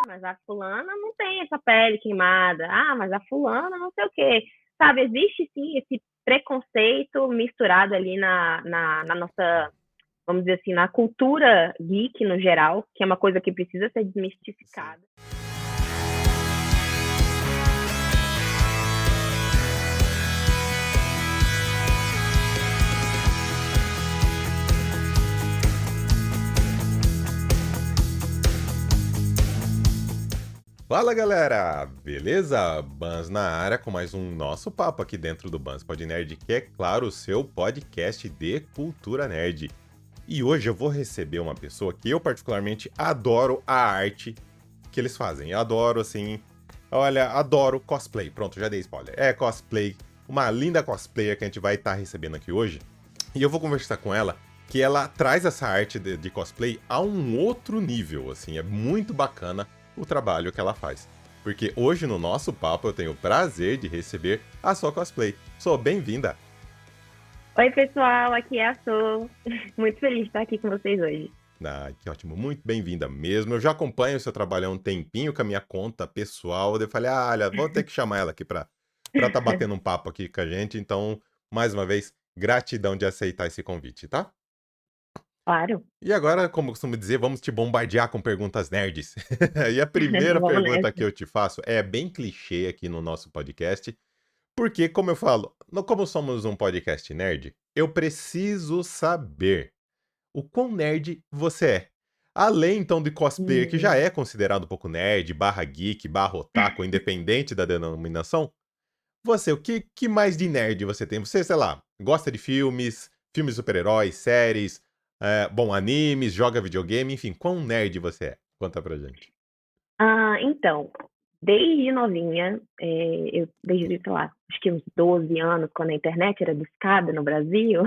mas a fulana não tem essa pele queimada. Ah, mas a fulana não sei o quê. Sabe, existe sim esse preconceito misturado ali na nossa, vamos dizer assim, na cultura geek no geral, que é uma coisa que precisa ser Sim. desmistificada. Fala galera, beleza? Bans na área com mais um nosso papo aqui dentro do Bans Pod Nerd, que é claro o seu podcast de cultura nerd. E hoje eu vou receber uma pessoa que eu particularmente adoro a arte que eles fazem. Eu adoro assim, olha, adoro cosplay. Pronto, já dei spoiler. É cosplay, uma linda cosplayer que a gente vai estar recebendo aqui hoje. E eu vou conversar com ela, que ela traz essa arte de cosplay a um outro nível, assim, é muito bacana o trabalho que ela faz. Porque hoje no nosso papo eu tenho o prazer de receber a sua cosplay. Sou bem-vinda! Oi, pessoal, aqui é a Sol. Muito feliz de estar aqui com vocês hoje. Ah, que ótimo, muito bem-vinda mesmo. Eu já acompanho o seu trabalho há um tempinho com a minha conta pessoal. Eu falei, ah, olha, vou ter que chamar ela aqui pra tá batendo um papo aqui com a gente. Então, mais uma vez, gratidão de aceitar esse convite, tá? Claro, E agora, como eu costumo dizer, vamos te bombardear com perguntas nerds. E a primeira vamos pergunta que nessa. eu te faço é bem clichê aqui no nosso podcast, porque, como eu falo, como somos um podcast nerd, eu preciso saber o quão nerd você é. Além, então, de cosplayer, que já Hum. é considerado um pouco nerd, barra geek, barra otaku, independente da denominação, você, o que mais de nerd você tem? Você, sei lá, gosta de filmes, filmes de super-heróis, séries, bom, animes, joga videogame, enfim, quão nerd você é? Conta pra gente. Então, desde novinha, desde, sei lá, acho que uns 12 anos, quando a internet era discada no Brasil,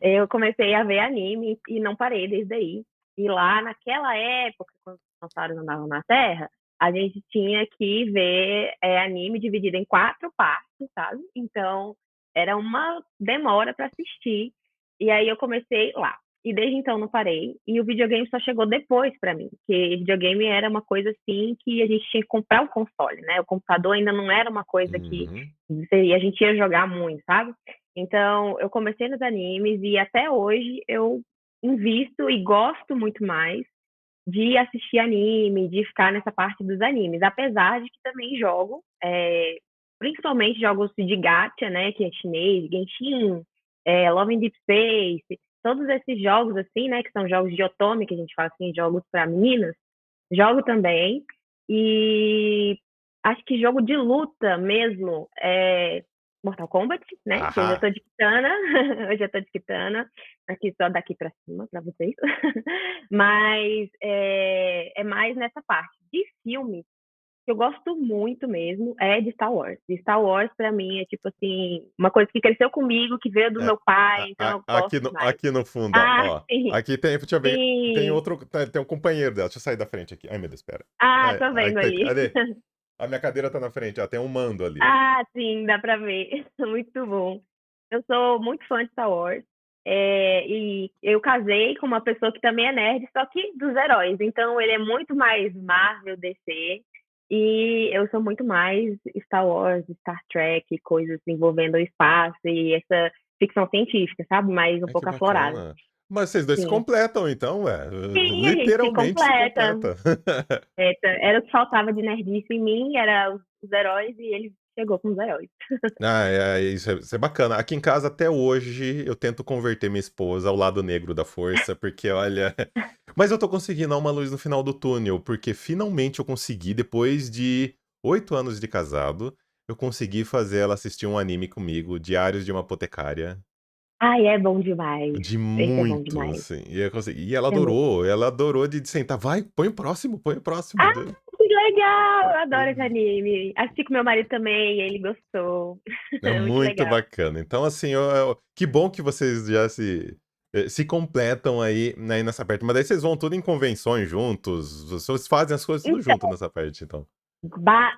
eu comecei a ver anime e não parei desde aí. E lá naquela época, quando os dinossauros andavam na Terra, a gente tinha que ver anime dividido em 4 partes, sabe? Então, era uma demora para assistir. E aí eu comecei lá. E desde então não parei. E o videogame só chegou depois para mim, porque videogame era uma coisa assim que a gente tinha que comprar o console, né? O computador ainda não era uma coisa que Uhum. a gente ia jogar muito, sabe? Então, eu comecei nos animes e até hoje eu invisto e gosto muito mais de assistir anime, de ficar nessa parte dos animes, apesar de que também jogo, principalmente jogos de gacha, né, que é chinês, Genshin, Love in Deep Space, todos esses jogos assim, né, que são jogos de otome, que a gente fala assim, jogos para meninas, jogo também. E acho que jogo de luta mesmo é Mortal Kombat, né? Que hoje eu Ahá. tô de Kitana, hoje eu tô de Kitana, aqui só daqui pra cima pra vocês. Mas é mais nessa parte. De filme, que eu gosto muito mesmo é de Star Wars. De Star Wars, pra mim, é tipo assim, uma coisa que cresceu comigo, que veio do É, meu pai, então eu gosto aqui, no, demais. aqui no fundo, ó, Ah, ó. sim, Aqui tem, deixa eu ver, tem sim. outro, tem um companheiro dela. Deixa eu sair da frente aqui. Ai, meu Deus, espera. Ah, Ai, tô ai, vendo ali. cadê? A minha cadeira tá na frente, ó. Tem um mando ali, ó. Ah, sim, dá pra ver. Muito bom. Eu sou muito fã de Star Wars. E eu casei com uma pessoa que também é nerd, só que dos heróis. Então ele é muito mais Marvel, DC. E eu sou muito mais Star Wars, Star Trek, coisas envolvendo o espaço e essa ficção científica, sabe? Mais um Ai, que pouco aflorada. bacana. Mas vocês dois se Sim. completam, então, ué. Sim, a gente se Literalmente se completa. completa. Era o que faltava de nerdice em mim, era os heróis, e ele chegou com os heróis. Ah, isso é bacana. Aqui em casa, até hoje, eu tento converter minha esposa ao lado negro da força, porque olha. Mas eu tô conseguindo dar uma luz no final do túnel, porque finalmente eu consegui, depois de 8 anos de casado, eu consegui fazer ela assistir um anime comigo, Diários de uma Apotecária. Ai, é bom demais. De Esse é bom muito, demais. assim. E, eu consegui, e É muito. ela adorou de sentar. Vai, põe o próximo, põe o próximo. Ah, que legal! Eu adoro esse anime. Assisti com meu marido também, e ele gostou. É Muito muito legal. bacana. Então, assim, que bom que vocês já se completam aí, né, nessa parte. Mas daí vocês vão tudo em convenções juntos. Vocês fazem as coisas tudo junto Então, nessa parte, então.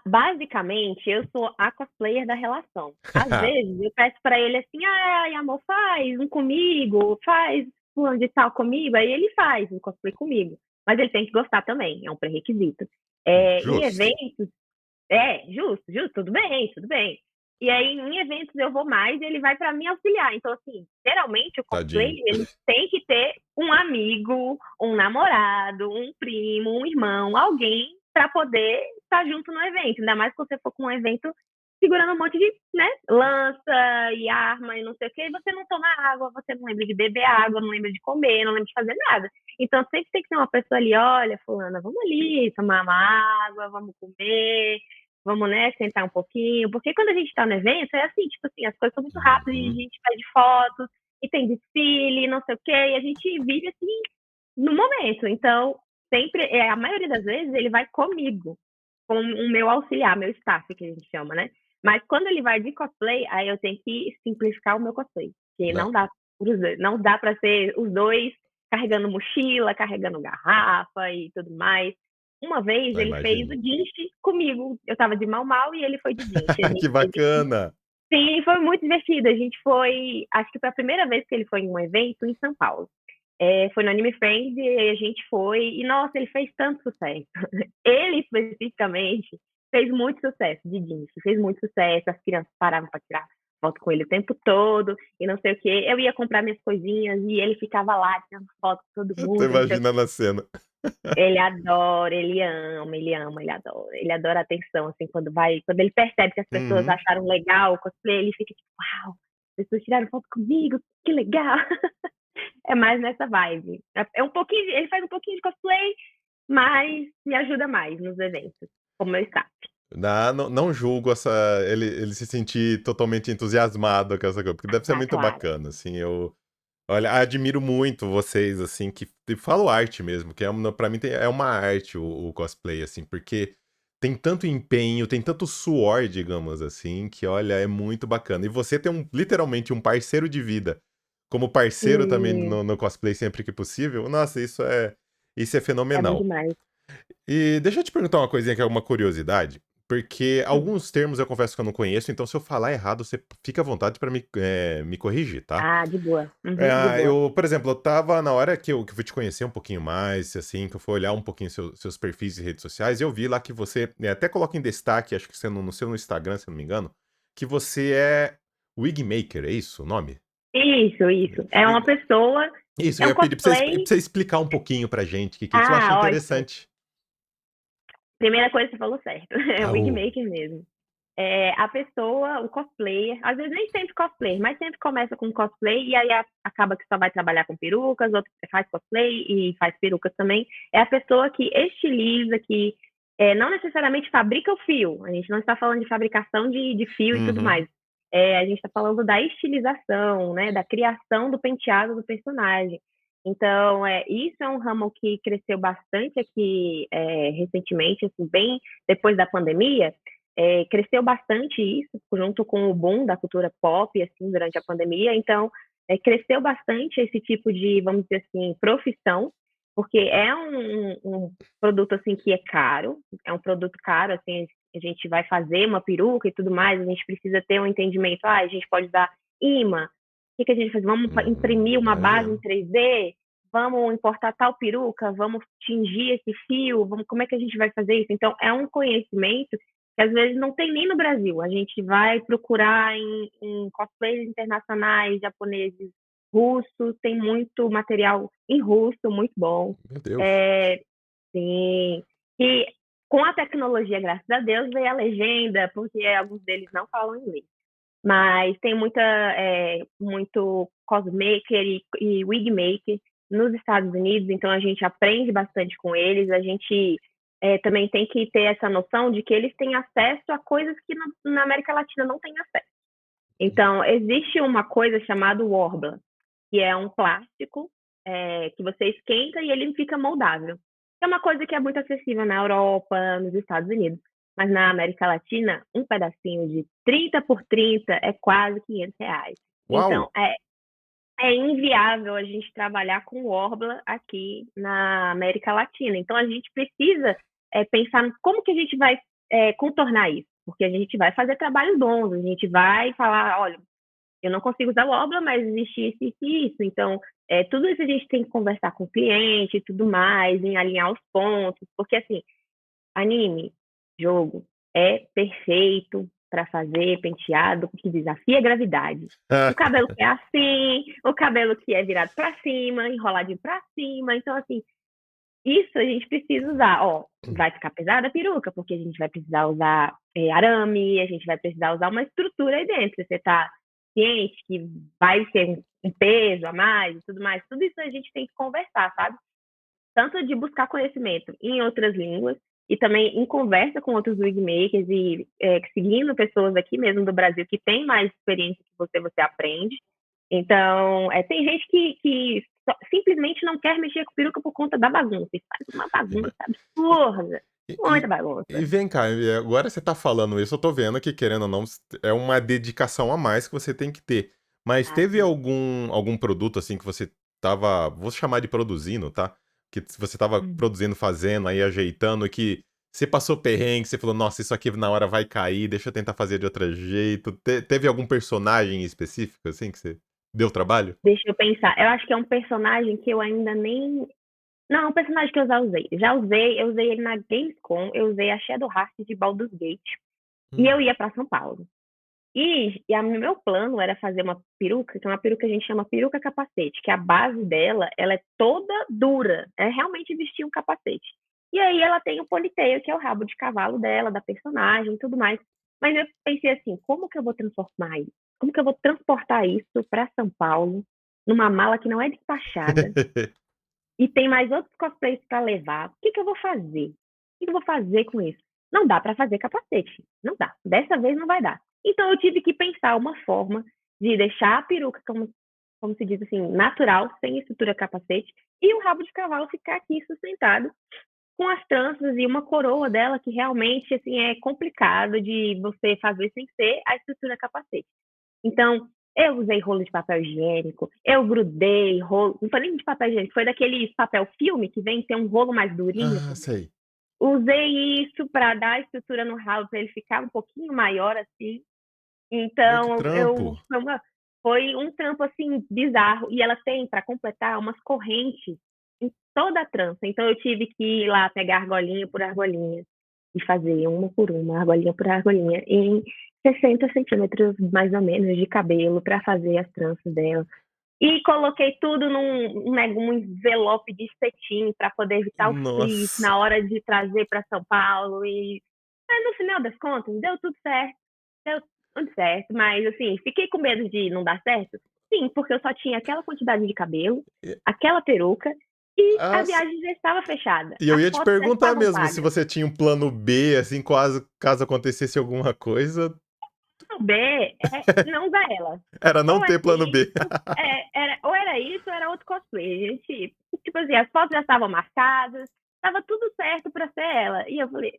basicamente, eu sou a cosplayer da relação. Às vezes, eu peço pra ele assim, ai, amor, faz um comigo, faz fulano de tal comigo. Aí ele faz um cosplay comigo. Mas ele tem que gostar também, é um pré-requisito. Em Justo. eventos justo, justo, tudo bem, tudo bem. E aí, em eventos eu vou mais e ele vai pra me auxiliar. Então, assim, geralmente o cosplay, Tadinho. ele tem que ter um amigo, um namorado, um primo, um irmão, alguém pra poder estar junto no evento. Ainda mais se você for com um evento segurando um monte de, né, lança e arma e não sei o quê, e você não toma água, você não lembra de beber água, não lembra de comer, não lembra de fazer nada. Então, sempre tem que ter uma pessoa ali, olha, fulana, vamos ali tomar uma água, vamos comer, vamos, né, sentar um pouquinho, porque quando a gente tá no evento, é assim, tipo assim, as coisas são muito rápidas, e a Uhum. gente pede fotos, e tem desfile, não sei o quê, e a gente vive assim, no momento. Então, sempre, a maioria das vezes, ele vai comigo, com o meu auxiliar, meu staff, que a gente chama, né? Mas quando ele vai de cosplay, aí eu tenho que simplificar o meu cosplay, porque Na- não dá para ser os dois carregando mochila, carregando garrafa e tudo mais. Uma vez Não ele fez o imagino. Jinx comigo. Eu tava de mal mal e ele foi de Jinx. A Que gente fez isso. bacana! Sim, foi muito divertido. A gente foi, acho que foi a primeira vez que ele foi em um evento em São Paulo. Foi no Anime Friends e a gente foi. E nossa, ele fez tanto sucesso. Ele especificamente fez muito sucesso de Jinx, fez muito sucesso. As crianças paravam para tirar foto com ele o tempo todo e não sei o quê. Eu ia comprar minhas coisinhas e ele ficava lá tirando foto com todo Tô mundo, não sei o imaginando a cena. ele adora, ele ama, ele ama, ele adora. Ele adora a atenção, assim, quando ele percebe que as pessoas Uhum. acharam legal o cosplay, ele fica tipo, uau, as pessoas tiraram foto comigo, que legal. É mais nessa vibe. É um pouquinho, ele faz um pouquinho de cosplay, mas me ajuda mais nos eventos, como meu staff. Não, não julgo ele se sentir totalmente entusiasmado com essa coisa, porque deve ser Ah, muito claro. bacana, assim, olha, admiro muito vocês, assim, que falam arte mesmo, que pra mim é uma arte o cosplay, assim, porque tem tanto empenho, tem tanto suor, digamos assim, que, olha, é muito bacana. E você tem literalmente um parceiro de vida, como parceiro também Sim, no cosplay sempre que possível, nossa, isso é é bom fenomenal. demais. E deixa eu te perguntar uma coisinha que é uma curiosidade, porque alguns termos eu confesso que eu não conheço, então se eu falar errado, você fica à vontade pra me corrigir, tá? Ah, de boa. Uhum, de boa. Por exemplo, eu tava na hora que eu fui te conhecer um pouquinho mais, assim, que eu fui olhar um pouquinho seus perfis de redes sociais, eu vi lá que você até coloca em destaque, acho que você no seu Instagram, se eu não me engano, que você é Wigmaker, é isso o nome? Isso. É uma pessoa, Isso, eu é um ia pedir pra pra cosplay. você explicar um pouquinho pra gente, que isso eu acho Ah, ótimo. interessante. Primeira coisa que você falou certo, é o Ah, wigmaker mesmo. A pessoa, o cosplayer, às vezes nem sempre cosplayer, mas sempre começa com cosplay e aí acaba que só vai trabalhar com perucas, outro faz cosplay e faz perucas também. É a pessoa que estiliza, que não necessariamente fabrica o fio. A gente não está falando de fabricação de fio e tudo uhum. mais. A gente está falando da estilização, né, da criação do penteado do personagem. Então, isso é um ramo que cresceu bastante aqui recentemente, assim, bem depois da pandemia, cresceu bastante isso, junto com o boom da cultura pop, assim, durante a pandemia. Então, cresceu bastante esse tipo de, vamos dizer assim, profissão, porque é um produto, assim, que é caro, é um produto caro, assim, a gente vai fazer uma peruca e tudo mais, a gente precisa ter um entendimento, a gente pode dar imã, o que a gente faz? Vamos imprimir uma base em Imagino. 3D? Vamos importar tal peruca? Vamos tingir esse fio? Como é que a gente vai fazer isso? Então, é um conhecimento que às vezes não tem nem no Brasil. A gente vai procurar em cosplays internacionais, japoneses, russos, tem muito material em russo, muito bom. Meu Deus. É, sim. E com a tecnologia, graças a Deus, veio a legenda, porque alguns deles não falam inglês. Mas tem muito cosmaker e wigmaker nos Estados Unidos, então a gente aprende bastante com eles, a gente também tem que ter essa noção de que eles têm acesso a coisas que na América Latina não tem acesso. Então, existe uma coisa chamada Worbla, que é um plástico que você esquenta e ele fica moldável. É uma coisa que é muito acessível na Europa, nos Estados Unidos. Mas na América Latina, um pedacinho de 30 por 30 é quase R$ 500. Então, Uau! é inviável a gente trabalhar com Worbla aqui na América Latina. Então, a gente precisa pensar como que a gente vai contornar isso. Porque a gente vai fazer trabalhos bons, a gente vai falar, olha, eu não consigo usar o Obla, mas existe isso, isso e isso. Então, tudo isso a gente tem que conversar com o cliente e tudo mais, em alinhar os pontos, porque assim, Anime, jogo, é perfeito para fazer penteado que desafia a gravidade. O cabelo que é assim, o cabelo que é virado para cima, enroladinho para cima. Então, assim, isso a gente precisa usar. Ó, vai ficar pesada a peruca, porque a gente vai precisar usar arame, a gente vai precisar usar uma estrutura aí dentro. Você tá ciente que vai ser um peso a mais e tudo mais. Tudo isso a gente tem que conversar, sabe? Tanto de buscar conhecimento em outras línguas e também em conversa com outros wigmakers e seguindo pessoas aqui mesmo do Brasil que têm mais experiência que você aprende. Então, tem gente que simplesmente não quer mexer com peruca por conta da bagunça. E faz uma bagunça absurda. E, Muita e- e bagunça. vem cá, agora você tá falando isso, eu tô vendo que, querendo ou não, é uma dedicação a mais que você tem que ter. Mas teve Assim. algum produto assim que você tava, vou chamar de produzindo, tá? Que você tava Hum. produzindo, fazendo, aí ajeitando, e que você passou perrengue, você falou, nossa, isso aqui na hora vai cair, deixa eu tentar fazer de outro jeito. Teve algum personagem específico, assim, que você deu trabalho? Deixa eu pensar. Eu acho que é um personagem que eu ainda nem. Não, é um personagem que eu já usei. Eu usei ele na Gamescom, eu usei a Shadow Heart de Baldur's Gate. E eu Hum. ia para São Paulo. E meu plano era fazer uma peruca, que é uma peruca que a gente chama peruca capacete, que a base dela, ela é toda dura, é realmente vestir um capacete. E aí ela tem o ponytail, que é o rabo de cavalo dela, da personagem e tudo mais. Mas eu pensei assim, como que eu vou transformar isso? Como que eu vou transportar isso para São Paulo, numa mala que não é despachada, e tem mais outros cosplays para levar? O que que eu vou fazer? O que que eu vou fazer com isso? Não dá para fazer capacete. Não dá. Dessa vez não vai dar. Então eu tive que pensar uma forma de deixar a peruca, como se diz assim, natural, sem estrutura capacete, e o rabo de cavalo ficar aqui sustentado com as tranças e uma coroa dela que realmente assim é complicado de você fazer sem ser a estrutura capacete. Então, eu usei rolo de papel higiênico, eu grudei rolo, não foi nem de papel higiênico, foi daqueles papel filme que vem ter um rolo mais durinho. Ah, sei. Usei isso para dar estrutura no ralo, para ele ficar um pouquinho maior assim. Meu, que Então, trampo. foi um trampo assim bizarro. E ela tem, para completar, umas correntes em toda a trança. Então, eu tive que ir lá pegar argolinha por argolinha e fazer uma por uma, argolinha por argolinha, em 60 centímetros mais ou menos de cabelo para fazer as tranças dela. E coloquei tudo num envelope de cetim para poder evitar o frizz Nossa. na hora de trazer para São Paulo. Mas no final das contas, deu tudo certo. Deu tudo certo. Mas, assim, fiquei com medo de não dar certo? Sim, porque eu só tinha aquela quantidade de cabelo, aquela peruca, e a Ah, viagem já estava fechada. e eu As ia te fotos já perguntar estavam mesmo se pagas. você tinha um plano B, assim, caso acontecesse alguma coisa. O B não usar ela. Era não Ou é ter plano B. isso, ou era isso, ou era outro cosplay. A gente, tipo assim, as fotos já estavam marcadas, estava tudo certo para ser ela. E eu falei,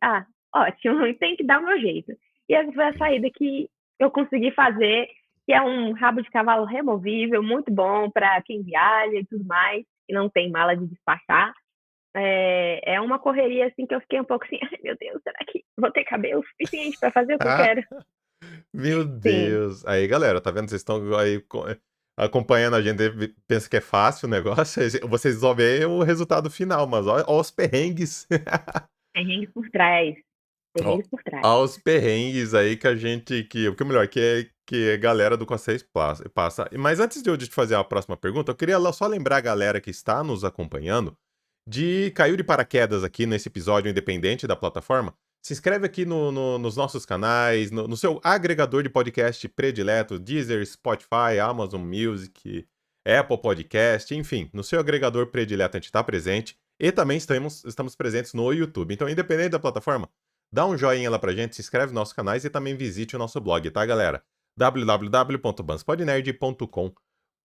ótimo, tem que dar o meu jeito. E essa foi a saída que eu consegui fazer, que é um rabo de cavalo removível, muito bom para quem viaja e tudo mais, e não tem mala de despachar. É uma correria assim que eu fiquei um pouco assim, ai meu Deus, será que vou ter cabelo suficiente para fazer o que eu quero? Meu Sim. Deus. Aí, galera, tá vendo? Vocês estão aí acompanhando a gente, pensa que é fácil o negócio, aí vocês só veem o resultado final, mas ó os perrengues. Perrengues por trás. Ó, Perrengues por trás. aos perrengues aí que a gente, que o melhor, que a galera do Cosséis passa. Mas antes de eu te fazer a próxima pergunta, eu queria só lembrar a galera que está nos acompanhando caiu de paraquedas aqui nesse episódio independente da plataforma. Se inscreve aqui nos nossos canais, no seu agregador de podcast predileto, Deezer, Spotify, Amazon Music, Apple Podcast, enfim, no seu agregador predileto a gente está presente. E também estamos presentes no YouTube. Então, independente da plataforma, dá um joinha lá pra gente, se inscreve nos nossos canais e também visite o nosso blog, tá, galera?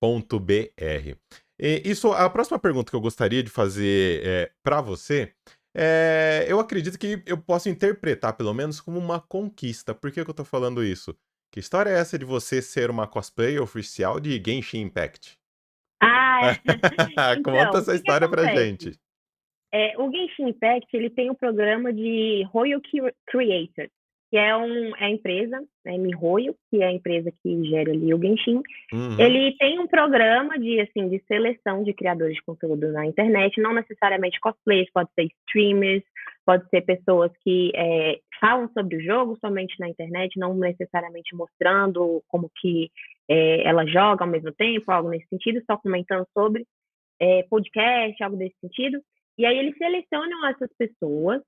www.banspodnerd.com.br. Isso, a próxima pergunta que eu gostaria de fazer para você eu acredito que eu posso interpretar, pelo menos, como uma conquista. Por que que eu tô falando isso? Que história é essa de você ser uma cosplayer oficial de Genshin Impact? Ah, Conta então, o essa que que história pra acontece? gente. O Genshin Impact, ele tem um programa de Royal Creator. que é a empresa, né, MiHoYo, que é a empresa que gera ali o Genshin. Uhum. Ele tem um programa de, assim, de seleção de criadores de conteúdo na internet, não necessariamente cosplayers, pode ser streamers, pode ser pessoas que falam sobre o jogo somente na internet, não necessariamente mostrando como que ela joga ao mesmo tempo, algo nesse sentido, só comentando sobre podcast, algo desse sentido. E aí eles selecionam essas pessoas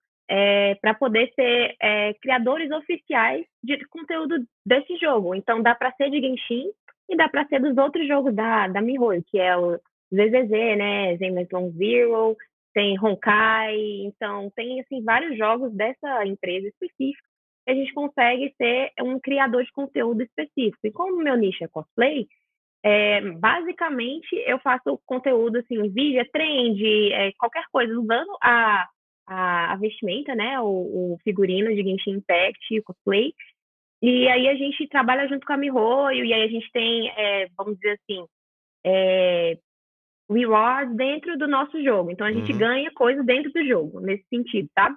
para poder ser criadores oficiais de conteúdo desse jogo. Então dá para ser de Genshin e dá para ser dos outros jogos da MiHoYo, que é o ZZZ, né, Zenless Long Zero, tem Honkai, então tem assim vários jogos dessa empresa específica que a gente consegue ser um criador de conteúdo específico. E como o meu nicho é cosplay, basicamente eu faço conteúdo assim, vídeo, trend, qualquer coisa, usando a vestimenta, né, o figurino de Genshin Impact, cosplay, e aí a gente trabalha junto com a MiHoYo, e aí a gente tem, vamos dizer assim, rewards dentro do nosso jogo. Então a gente Uhum. ganha coisas dentro do jogo, nesse sentido, tá?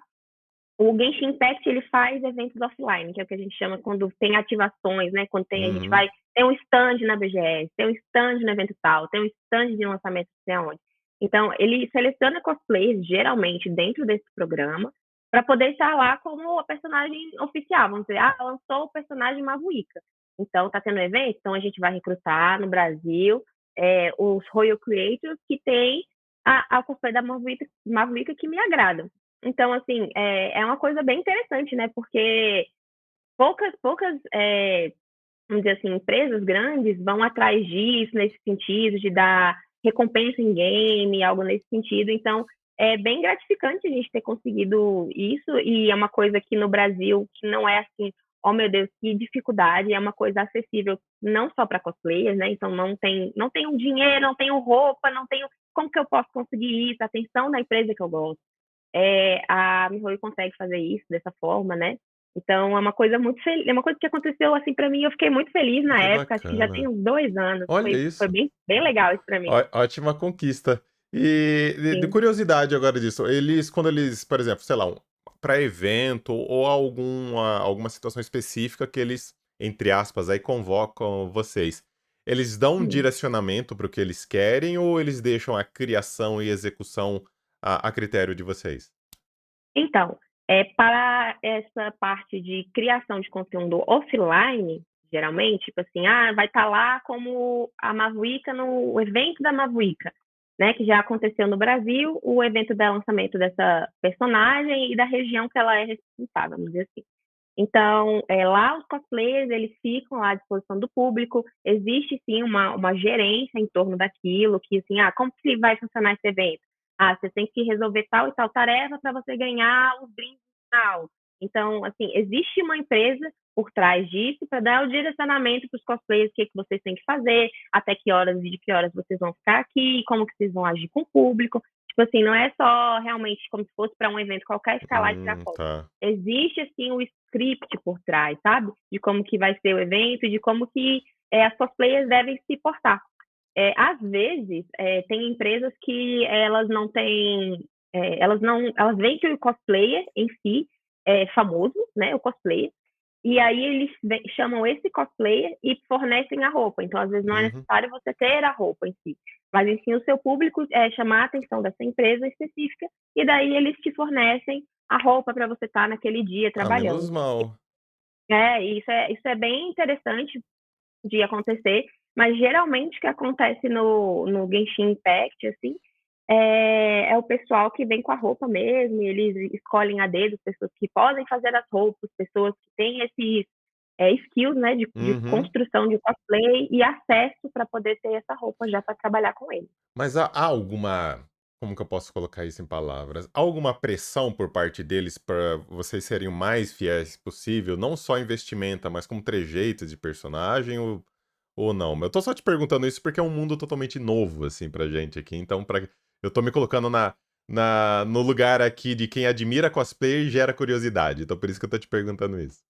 O Genshin Impact ele faz eventos offline, que é o que a gente chama quando tem ativações, né? Quando tem, a gente Uhum. vai, tem um stand na BGS, tem um stand no evento tal, tem um stand de lançamento não sei aonde. Então, ele seleciona cosplays, geralmente, dentro desse programa, para poder estar lá como a personagem oficial. Vamos dizer, lançou o personagem Mavuika. Então, tá tendo um evento, então a gente vai recrutar no Brasil os Royal Creators que tem a cosplay da Mavuika que me agrada. Então, assim, é uma coisa bem interessante, né? Porque poucas, vamos dizer assim, empresas grandes vão atrás disso, nesse sentido, de dar recompensa em game, algo nesse sentido. Então, é bem gratificante a gente ter conseguido isso, e é uma coisa que no Brasil, que não é assim, oh meu Deus, que dificuldade, é uma coisa acessível não só para cosplayers, né? Então, não tem o dinheiro, não tenho roupa, não tenho. Como que eu posso conseguir isso? Atenção da empresa que eu gosto. A MiHoYo consegue fazer isso dessa forma, né? Então é uma coisa muito é uma coisa que aconteceu assim para mim, eu fiquei muito feliz na Que época, acho que já tem bacana. uns 2 anos, Olha foi isso. bem legal isso para mim. Ótima conquista. E de Sim. curiosidade agora disso, quando eles, por exemplo, sei lá, para evento ou alguma situação específica que eles, entre aspas, aí convocam vocês, eles dão um Hum. direcionamento para o que eles querem ou eles deixam a criação e execução a critério de vocês? Então, para essa parte de criação de conteúdo offline, geralmente, tipo assim, vai estar lá como a Mavuika no evento da Mavuika, né, que já aconteceu no Brasil, o evento de lançamento dessa personagem e da região que ela é responsável, vamos dizer assim. Então, lá os cosplayers, eles ficam à disposição do público, existe sim uma gerência em torno daquilo, que assim, como que vai funcionar esse evento? Você tem que resolver tal e tal tarefa para você ganhar os brindes tal. Então, assim, existe uma empresa por trás disso para dar o direcionamento para os cosplayers, o que vocês têm que fazer, até que horas e de que horas vocês vão ficar aqui, como que vocês vão agir com o público. Tipo assim, não é só realmente como se fosse para um evento qualquer, ficar lá e tirar foto. Tá. Existe, assim, o script por trás, sabe? De como que vai ser o evento, de como que as cosplayers devem se portar. Às vezes, tem empresas que elas não têm, elas veem que o cosplayer em si é famoso, né, o cosplayer, e aí eles chamam esse cosplayer e fornecem a roupa. Então, às vezes, não é Uhum. necessário você ter a roupa em si, mas em si o seu público chamar a atenção dessa empresa específica, e daí eles te fornecem a roupa para você estar naquele dia Ah, menos trabalhando. mal. Isso é bem interessante de acontecer, mas geralmente o que acontece no Genshin Impact, assim, é o pessoal que vem com a roupa mesmo, e eles escolhem a dedo pessoas que podem fazer as roupas, pessoas que têm esses skills, né, de Uhum. construção de cosplay e acesso para poder ter essa roupa já para trabalhar com ele. Mas há alguma, como que eu posso colocar isso em palavras? Há alguma pressão por parte deles para vocês serem o mais fiéis possível, não só em vestimenta, mas como trejeito de personagem ou não? Eu tô só te perguntando isso porque é um mundo totalmente novo, assim, pra gente aqui. Então, eu tô me colocando no lugar aqui de quem admira cosplay e gera curiosidade. Então, por isso que eu tô te perguntando isso.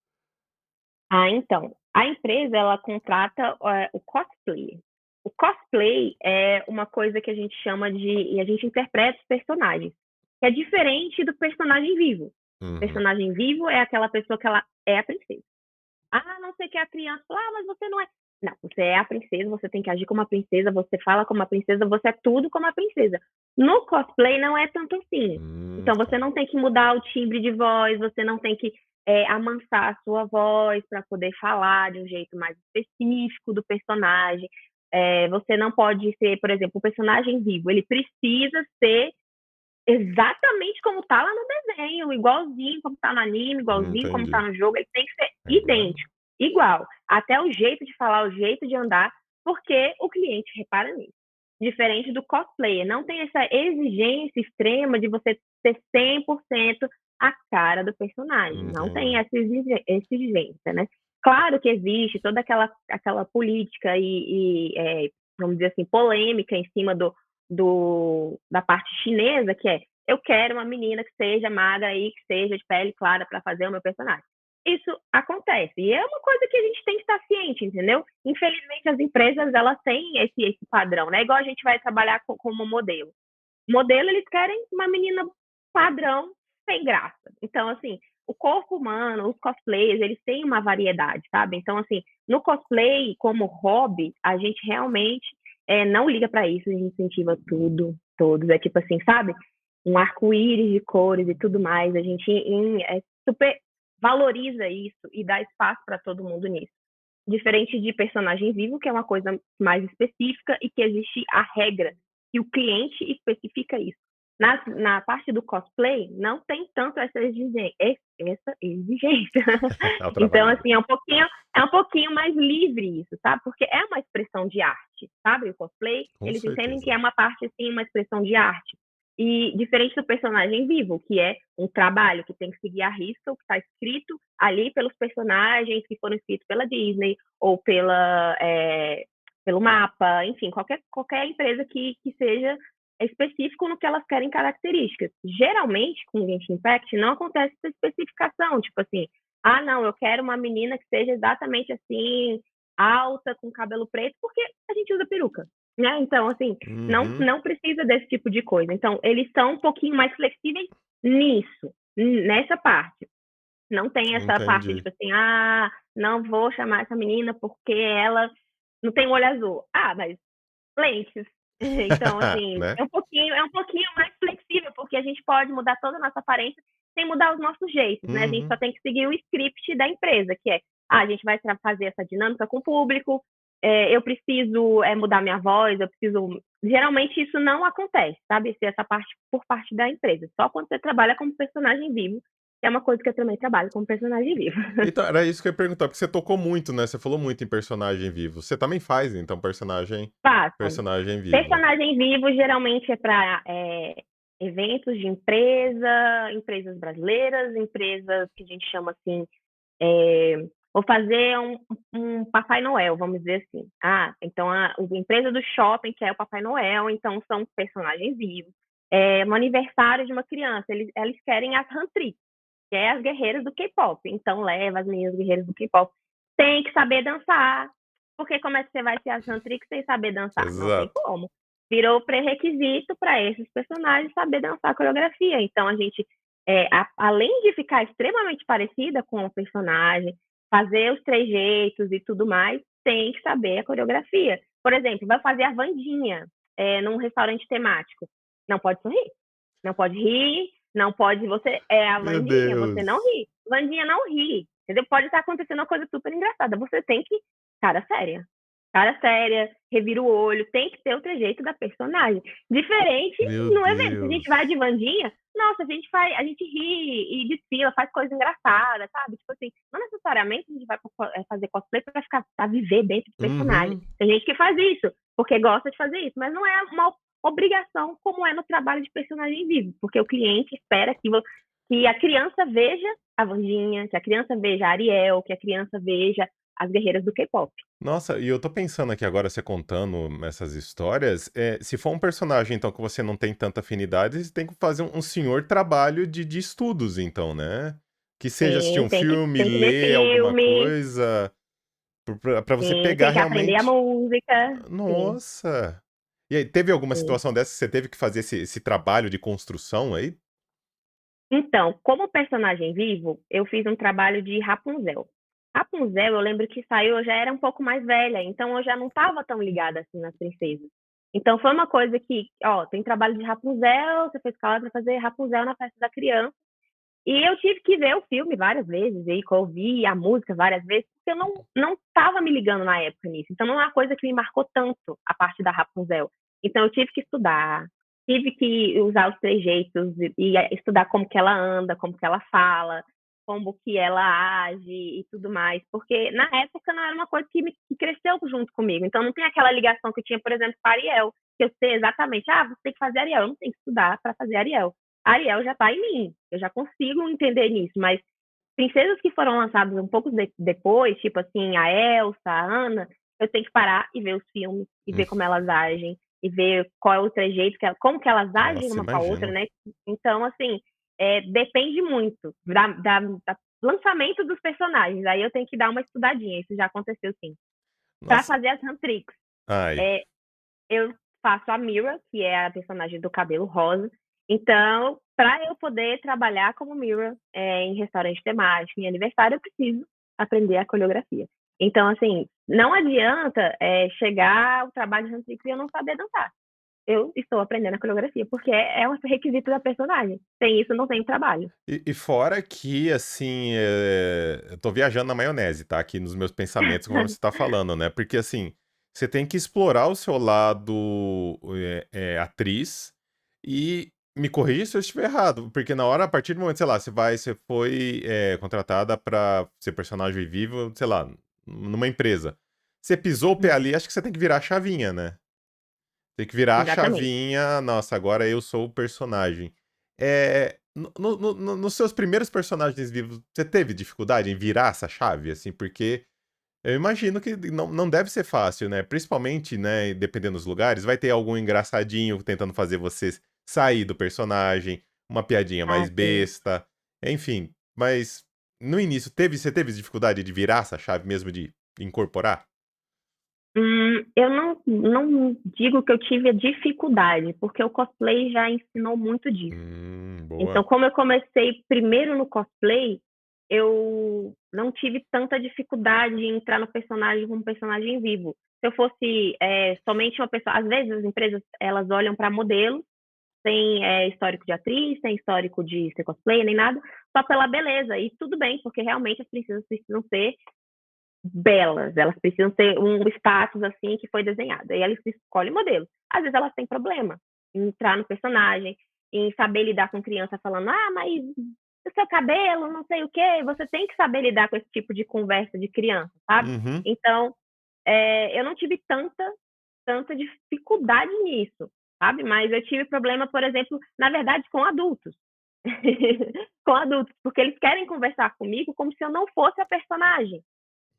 Então, a empresa ela contrata o cosplay. O cosplay é uma coisa que a gente chama de, e a gente interpreta os personagens, que é diferente do personagem vivo. O Uhum. personagem vivo é aquela pessoa que ela é a princesa. Ah, não sei o que é a criança. Fala, ah, mas você não é. Não, você é a princesa, você tem que agir como a princesa, você fala como a princesa, você é tudo como a princesa. No cosplay não é tanto assim. Então você Tá. não tem que mudar o timbre de voz, você não tem que amansar a sua voz para poder falar de um jeito mais específico do personagem. Você não pode ser, por exemplo, o personagem vivo, ele precisa ser exatamente como tá lá no desenho, igualzinho como tá no anime, igualzinho como tá Entendi. no jogo, ele tem que ser Agora. idêntico, igual. Até o jeito de falar, o jeito de andar, porque o cliente repara nisso. Diferente do cosplayer, não tem essa exigência extrema de você ser 100% a cara do personagem. Não tem Entendi. essa exigência, né? Claro que existe toda aquela política vamos dizer assim, polêmica em cima da parte chinesa, que é eu quero uma menina que seja magra e que seja de pele clara para fazer o meu personagem. Isso acontece. E é uma coisa que a gente tem que estar ciente, entendeu? Infelizmente, as empresas, elas têm esse padrão, né? Igual a gente vai trabalhar como modelo. Modelo, eles querem uma menina padrão, sem graça. Então, assim, o corpo humano, os cosplayers, eles têm uma variedade, sabe? Então, assim, no cosplay, como hobby, a gente realmente não liga para isso, a gente incentiva tudo, todos. É tipo assim, sabe? Um arco-íris de cores e tudo mais. A gente super valoriza isso e dá espaço para todo mundo nisso. Diferente de personagem vivo, que é uma coisa mais específica e que existe a regra, e o cliente especifica isso. Na parte do cosplay, não tem tanto essa exigência. É o Então, trava-língua. assim, é um pouquinho mais livre isso, sabe? Porque é uma expressão de arte, sabe? O cosplay, Com eles entendem que certeza. é uma parte, assim, uma expressão de arte. E diferente do personagem vivo, que é um trabalho que tem que seguir a risca, o que está escrito ali pelos personagens que foram escritos pela Disney ou pelo mapa, enfim, qualquer empresa que seja específico no que elas querem características. Geralmente, com Genshin Impact, não acontece essa especificação, tipo assim, ah, não, eu quero uma menina que seja exatamente assim, alta, com cabelo preto, porque a gente usa peruca, né? Então, assim, Uhum. não precisa desse tipo de coisa. Então, eles são um pouquinho mais flexíveis nisso, nessa parte. Não tem essa parte, Entendi. tipo assim, ah, não vou chamar essa menina porque ela não tem olho azul. Ah, mas lentes. Então, assim, Né? é um pouquinho mais flexível, porque a gente pode mudar toda a nossa aparência sem mudar os nossos jeitos, né? A gente só Uhum. tem que seguir o script da empresa, que é, ah, a gente vai fazer essa dinâmica com o público, eu preciso mudar minha voz, eu preciso. Geralmente isso não acontece, sabe? Essa parte por parte da empresa. Só quando você trabalha como personagem vivo, que é uma coisa que eu também trabalho como personagem vivo. Então, era isso que eu ia perguntar, porque você tocou muito, né? Você falou muito em personagem vivo. Você também faz, então, Faço. personagem vivo. Personagem vivo geralmente é para eventos de empresas brasileiras, empresas que a gente chama assim, é, vou fazer um Papai Noel, vamos dizer assim. Ah, então a empresa do shopping que é o Papai Noel, então são personagens vivos. No aniversário de uma criança, eles querem as Huntrix, que é as guerreiras do K-pop. Então leva as meninas guerreiras do K-pop. Tem que saber dançar, porque como é que você vai ser as Huntrix sem saber dançar? Não tem Exato. como. Virou pré-requisito para esses personagens saber dançar a coreografia. Então a gente, além de ficar extremamente parecida com o personagem, fazer os trejeitos e tudo mais, tem que saber a coreografia. Por exemplo, vai fazer a Wandinha num restaurante temático. Não pode sorrir, não pode rir, não pode. Você é a Meu Wandinha, você não Deus. ri. Wandinha não ri. Entendeu? Pode estar acontecendo uma coisa super engraçada. Você tem que. Cara séria. Cara séria, revira o olho, tem que ter o trejeito da personagem. Diferente Meu no evento. Se a gente Deus. vai de Wandinha, nossa, a gente ri e desfila, faz coisa engraçada, sabe? Tipo assim, não necessariamente a gente vai fazer cosplay pra viver dentro do personagem. Uhum. Tem gente que faz isso, porque gosta de fazer isso, mas não é uma obrigação como é no trabalho de personagem vivo, porque o cliente espera que a criança veja a Wandinha, que a criança veja a Ariel, que a criança veja as guerreiras do K-pop. Nossa, e eu tô pensando aqui agora, você contando essas histórias, se for um personagem, então, que você não tem tanta afinidade, você tem que fazer um senhor trabalho de estudos, então, né? Que seja assistir Sim, um filme, tem que ver ler alguma filme, coisa, pra você sim, pegar tem que aprender a realmente. música, sim, Nossa! E aí, teve alguma sim. situação dessa que você teve que fazer esse trabalho de construção aí? Então, como personagem vivo, eu fiz um trabalho de Rapunzel. Rapunzel, eu lembro que saiu, eu já era um pouco mais velha, então eu já não estava tão ligada assim nas princesas. Então foi uma coisa que, ó, tem trabalho de Rapunzel, você foi escalada para fazer Rapunzel na festa da criança. E eu tive que ver o filme várias vezes, e ouvir a música várias vezes, porque eu não estava me ligando na época nisso. Então não é uma coisa que me marcou tanto a parte da Rapunzel. Então eu tive que estudar, tive que usar os trejeitos e estudar como que ela anda, como que ela fala, como que ela age e tudo mais, porque na época não era uma coisa que cresceu junto comigo. Então não tem aquela ligação que eu tinha, por exemplo, com a Ariel, que eu sei exatamente, você tem que fazer Ariel, eu não tenho que estudar para fazer Ariel. Ariel já tá em mim, eu já consigo entender nisso, mas princesas que foram lançadas um pouco depois, tipo assim, a Elsa, a Anna, eu tenho que parar e ver os filmes, e Hum, ver como elas agem, e ver qual é o trejeito, como que elas agem Nossa, uma com a outra, imagino. né? Então, assim, depende muito da lançamento dos personagens. Aí eu tenho que dar uma estudadinha, isso já aconteceu sim. Para Nossa, fazer as Huntrix, ai. é, eu faço a Mira, que é a personagem do cabelo rosa. Então, para eu poder trabalhar como Mira em restaurante temático, em aniversário, eu preciso aprender a coreografia. Então, assim, não adianta chegar ao trabalho de Huntrix e eu não saber dançar. Eu estou aprendendo a coreografia, porque é um requisito da personagem. Sem isso, não tem trabalho. E fora que, assim, eu tô viajando na maionese, tá? Aqui nos meus pensamentos, como você tá falando, né? Porque, assim, você tem que explorar o seu lado atriz e me corrija se eu estiver errado, porque na hora, a partir do momento, sei lá, você foi contratada pra ser personagem vivo, sei lá, numa empresa. Você pisou o pé ali, acho que você tem que virar a chavinha, né? Tem que virar a Exatamente. chavinha. Nossa, agora eu sou o personagem. Nos seus primeiros personagens vivos, você teve dificuldade em virar essa chave, assim, porque eu imagino que não deve ser fácil, né? Principalmente, né, dependendo dos lugares, vai ter algum engraçadinho tentando fazer você sair do personagem, uma piadinha Ah, mais sim. besta, enfim. Mas no início, você teve dificuldade de virar essa chave mesmo, de incorporar? Eu não digo que eu tive a dificuldade, porque o cosplay já ensinou muito disso. Então, Boa. como eu comecei primeiro no cosplay, eu não tive tanta dificuldade em entrar no personagem como personagem vivo. Se eu fosse somente uma pessoa, às vezes as empresas elas olham para modelos, sem histórico de atriz, sem histórico de ser cosplay, nem nada, só pela beleza. E tudo bem, porque realmente as princesas precisam ser belas, elas precisam ter um status assim que foi desenhado. E elas escolhem modelo. Às vezes elas têm problema em entrar no personagem, em saber lidar com criança falando, mas o seu cabelo, não sei o quê. Você tem que saber lidar com esse tipo de conversa de criança, sabe? Uhum. Então, eu não tive tanta dificuldade nisso, sabe? Mas eu tive problema, por exemplo, na verdade, com adultos. Com adultos, porque eles querem conversar comigo como se eu não fosse a personagem.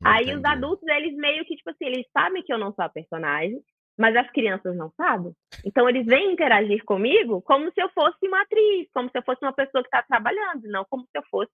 Aí os Entendi. adultos, eles meio que, tipo assim, eles sabem que eu não sou a personagem, mas as crianças não sabem. Então eles vêm interagir comigo como se eu fosse uma atriz, como se eu fosse uma pessoa que está trabalhando, não como se eu fosse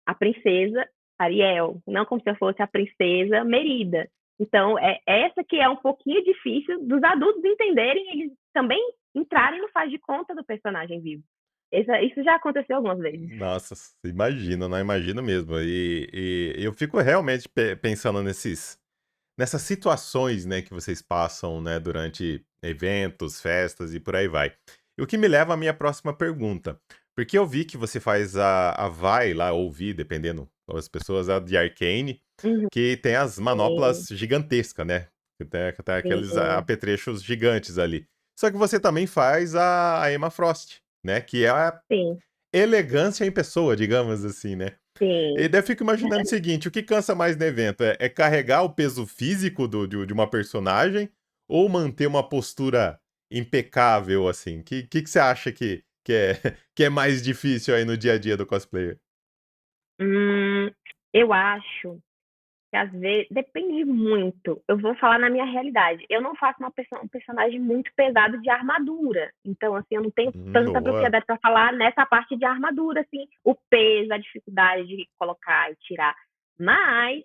a princesa Ariel, não como se eu fosse a princesa Merida. Então, essa que é um pouquinho difícil dos adultos entenderem, eles também entrarem no faz de conta do personagem vivo. Isso já aconteceu algumas vezes. Nossa, imagino, não imagino mesmo. E eu fico realmente pensando nessas situações, né, que vocês passam, né, durante eventos, festas e por aí vai. E o que me leva à minha próxima pergunta. Porque eu vi que você faz a Vi lá, ou Vi, dependendo das pessoas, a de Arcane, Uhum, que tem as sim, manoplas gigantescas, né? Que tem aqueles sim, apetrechos gigantes ali. Só que você também faz a Emma Frost, né? Que é a sim, elegância em pessoa, digamos assim, né? E sim. daí eu fico imaginando o seguinte: o que cansa mais no evento? É carregar o peso físico de uma personagem ou manter uma postura impecável, assim? Que você acha que é mais difícil aí no dia a dia do cosplayer? Eu acho que às vezes depende muito. Eu vou falar na minha realidade. Eu não faço um personagem muito pesado de armadura. Então, assim, eu não tenho tanta Boa. propriedade para falar nessa parte de armadura, assim, o peso, a dificuldade de colocar e tirar. Mas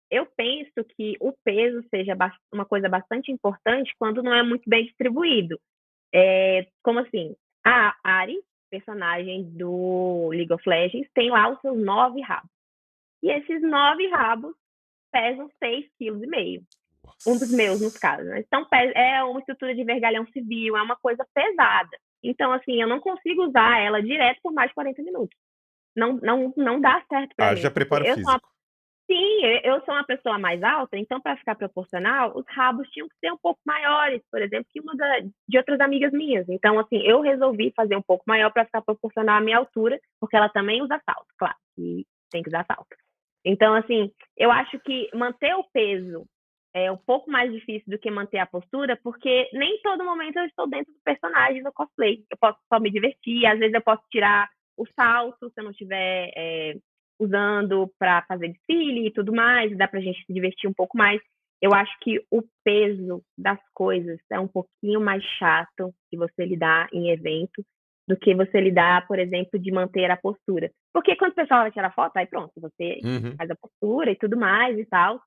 eu penso que o peso seja uma coisa bastante importante quando não é muito bem distribuído. Como assim? A Ari personagem do League of Legends tem lá os seus 9 rabos. E esses 9 rabos pesam 6,5 kg. Um dos meus, nos Nossa. casos, né? Então, é uma estrutura de vergalhão civil, é uma coisa pesada. Então, assim, eu não consigo usar ela direto por mais de 40 minutos. Não dá certo pra Haja mim, porque preparo físico. sim, eu sou uma pessoa mais alta, então para ficar proporcional, os rabos tinham que ser um pouco maiores, por exemplo, que de outras amigas minhas. Então, assim, eu resolvi fazer um pouco maior para ficar proporcional à minha altura, porque ela também usa salto, claro, e tem que usar salto. Então, assim, eu acho que manter o peso é um pouco mais difícil do que manter a postura, porque nem todo momento eu estou dentro do personagem do cosplay. Eu posso só me divertir, às vezes eu posso tirar o salto se eu não estiver usando para fazer desfile e tudo mais, dá para a gente se divertir um pouco mais. Eu acho que o peso das coisas é um pouquinho mais chato de você lidar em evento do que você lidar, por exemplo, de manter a postura. Porque quando o pessoal vai tirar foto, aí pronto, você Uhum. faz a postura e tudo mais e tal.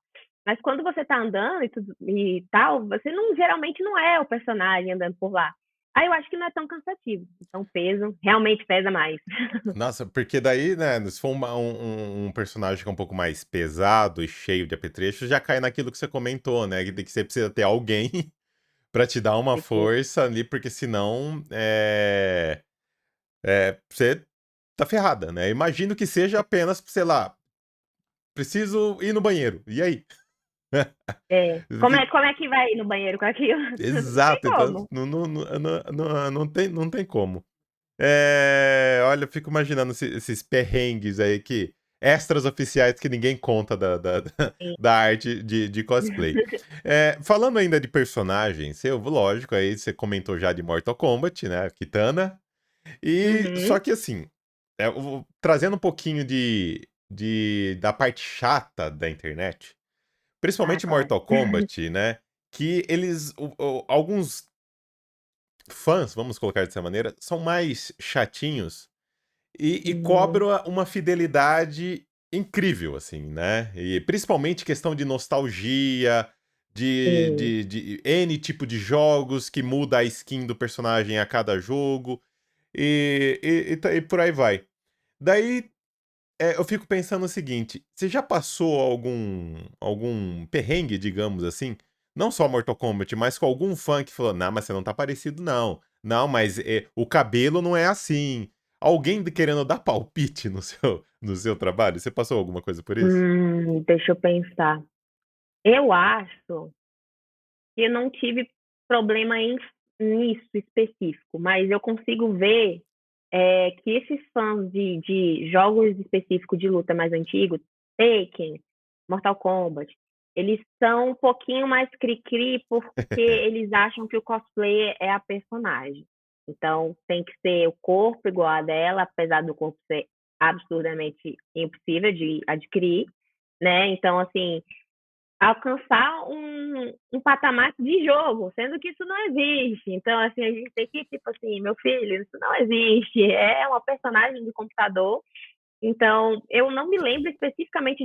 Mas quando você tá andando e tal, você geralmente não é o personagem andando por lá. Aí eu acho que não é tão cansativo. Então o peso realmente pesa mais. Nossa, porque daí, né, se for um personagem que é um pouco mais pesado e cheio de apetrechos, já cai naquilo que você comentou, né? Que você precisa ter alguém pra te dar uma força ali, porque senão você tá ferrada, né? Imagino que seja apenas, sei lá, preciso ir no banheiro. E aí? É. Como é que vai ir no banheiro com aquilo? Não tem Exato, então como. não tem como. Olha, eu fico imaginando esses perrengues aí que. Extras oficiais que ninguém conta Sim. da arte de cosplay. Falando ainda de personagens, lógico, aí você comentou já de Mortal Kombat, né? Kitana. E Uhum. só que assim, trazendo um pouquinho da parte chata da internet, Ah, principalmente claro. Mortal Kombat, né? Que alguns fãs, vamos colocar dessa maneira, são mais chatinhos e Uhum. cobram uma fidelidade incrível, assim, né? E principalmente questão de nostalgia, Sim. de N tipo de jogos que muda a skin do personagem a cada jogo e por aí vai. Daí eu fico pensando o seguinte: você já passou algum perrengue, digamos assim? Não só Mortal Kombat, mas com algum fã que falou: não, mas você não tá parecido, não. Não, mas o cabelo não é assim. Alguém querendo dar palpite no seu trabalho? Você passou alguma coisa por isso? Deixa eu pensar. Eu acho que eu não tive problema nisso específico, mas eu consigo ver que esses fãs de jogos específicos de luta mais antigos, Taken, Mortal Kombat, eles são um pouquinho mais cri-cri porque eles acham que o cosplay é a personagem. Então tem que ser o corpo igual a dela, apesar do corpo ser absurdamente impossível de adquirir, né? Então, assim, alcançar um patamar de jogo, sendo que isso não existe. Então, assim, a gente tem que, tipo assim, meu filho, isso não existe. É uma personagem de computador. Então, eu não me lembro especificamente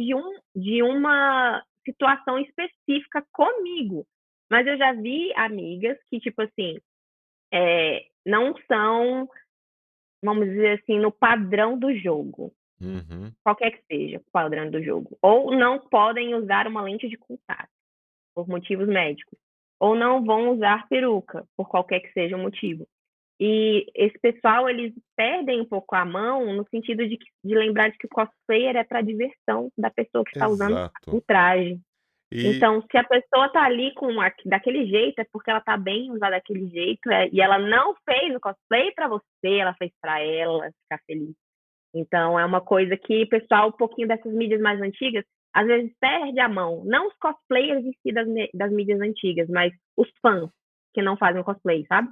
de uma situação específica comigo. Mas eu já vi amigas que, tipo assim, não são, vamos dizer assim, no padrão do jogo. Uhum. Qualquer que seja o padrão do jogo. Ou não podem usar uma lente de contato por motivos médicos, ou não vão usar peruca, por qualquer que seja o motivo. E esse pessoal, eles perdem um pouco a mão no sentido de lembrar de que o cosplayer é para diversão da pessoa que está usando o Exato. traje. E Então, se a pessoa está ali daquele jeito, é porque ela está bem usada daquele jeito, e ela não fez o cosplay para você, ela fez para ela ficar feliz. Então, é uma coisa que o pessoal, um pouquinho dessas mídias mais antigas, às vezes perde a mão. Não os cosplayers em si das mídias antigas, mas os fãs que não fazem cosplay, sabe?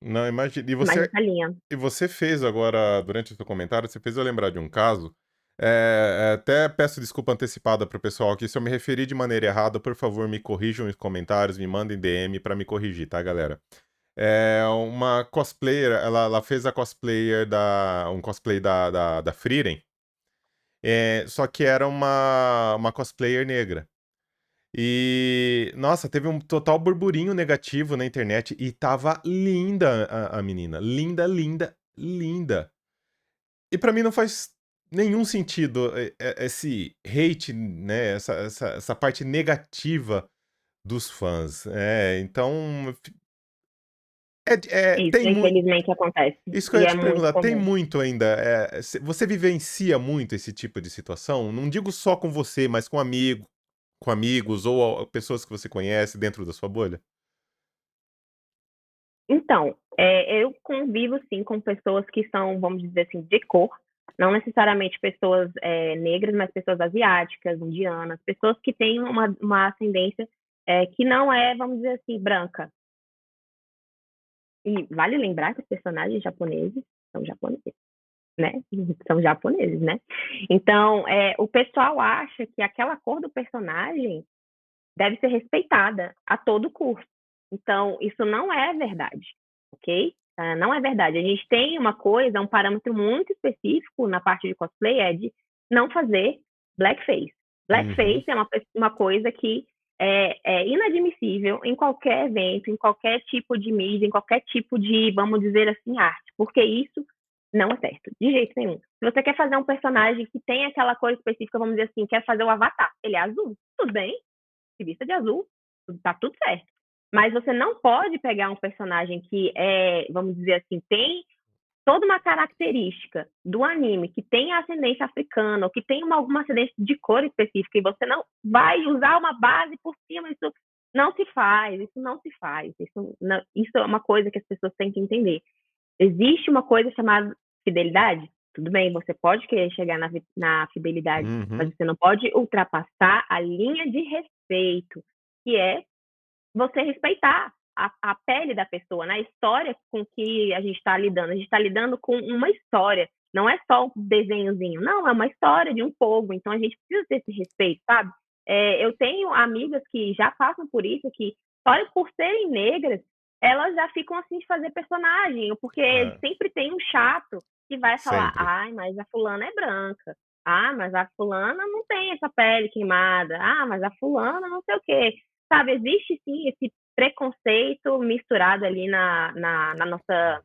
não imagina. Mais essa linha. E você fez agora, durante o seu comentário, você fez eu lembrar de um caso. Até peço desculpa antecipada pro pessoal aqui. Se eu me referi de maneira errada, por favor, me corrijam nos comentários, me mandem DM pra me corrigir, tá, galera? Uma cosplayer, ela fez um cosplay da Frieren, só que era uma cosplayer negra. E, nossa, teve um total burburinho negativo na internet e tava linda a menina. Linda, linda, linda. E pra mim não faz nenhum sentido esse hate, né? Essa parte negativa dos fãs. Então, Isso, tem muito. infelizmente acontece. Isso que eu E ia é te muito perguntar, tem comum. muito ainda. Você vivencia muito esse tipo de situação? Não digo só com você, mas com amigos ou pessoas que você conhece dentro da sua bolha? Então, eu convivo sim com pessoas que são, vamos dizer assim, de cor, não necessariamente pessoas negras, mas pessoas asiáticas, indianas, pessoas que têm uma ascendência que não é, vamos dizer assim, branca. E vale lembrar que os personagens japoneses são japoneses, né? São japoneses, né? Então, o pessoal acha que aquela cor do personagem deve ser respeitada a todo custo. Então, isso não é verdade, ok? Não é verdade. A gente tem uma coisa, um parâmetro muito específico na parte de cosplay, é de não fazer blackface. Uhum. Blackface é uma coisa que é inadmissível em qualquer evento, em qualquer tipo de mídia, em qualquer tipo de, vamos dizer assim, arte, porque isso não é certo, de jeito nenhum. Se você quer fazer um personagem que tem aquela cor específica, vamos dizer assim, quer fazer o Avatar, ele é azul, tudo bem, se vista de azul, tá tudo certo. Mas você não pode pegar um personagem que vamos dizer assim, tem toda uma característica do anime, que tem ascendência africana, ou que tem alguma ascendência de cor específica, e você não vai usar uma base por cima, isso não se faz, isso não se faz. Isso é uma coisa que as pessoas têm que entender. Existe uma coisa chamada fidelidade? Tudo bem, você pode querer chegar na fidelidade, mas Uhum. você não pode ultrapassar a linha de respeito, que é você respeitar a pele da pessoa, na história com que a gente está lidando. A gente está lidando com uma história, não é só um desenhozinho, não, é uma história de um povo, então a gente precisa ter esse respeito, sabe? Eu tenho amigas que já passam por isso, que só por serem negras, elas já ficam assim de fazer personagem, porque É, sempre tem um chato que vai falar, sempre. ai, mas a fulana é branca, ah, mas a fulana não tem essa pele queimada, ah, mas a fulana não sei o quê. Sabe, existe sim esse preconceito misturado ali na nossa,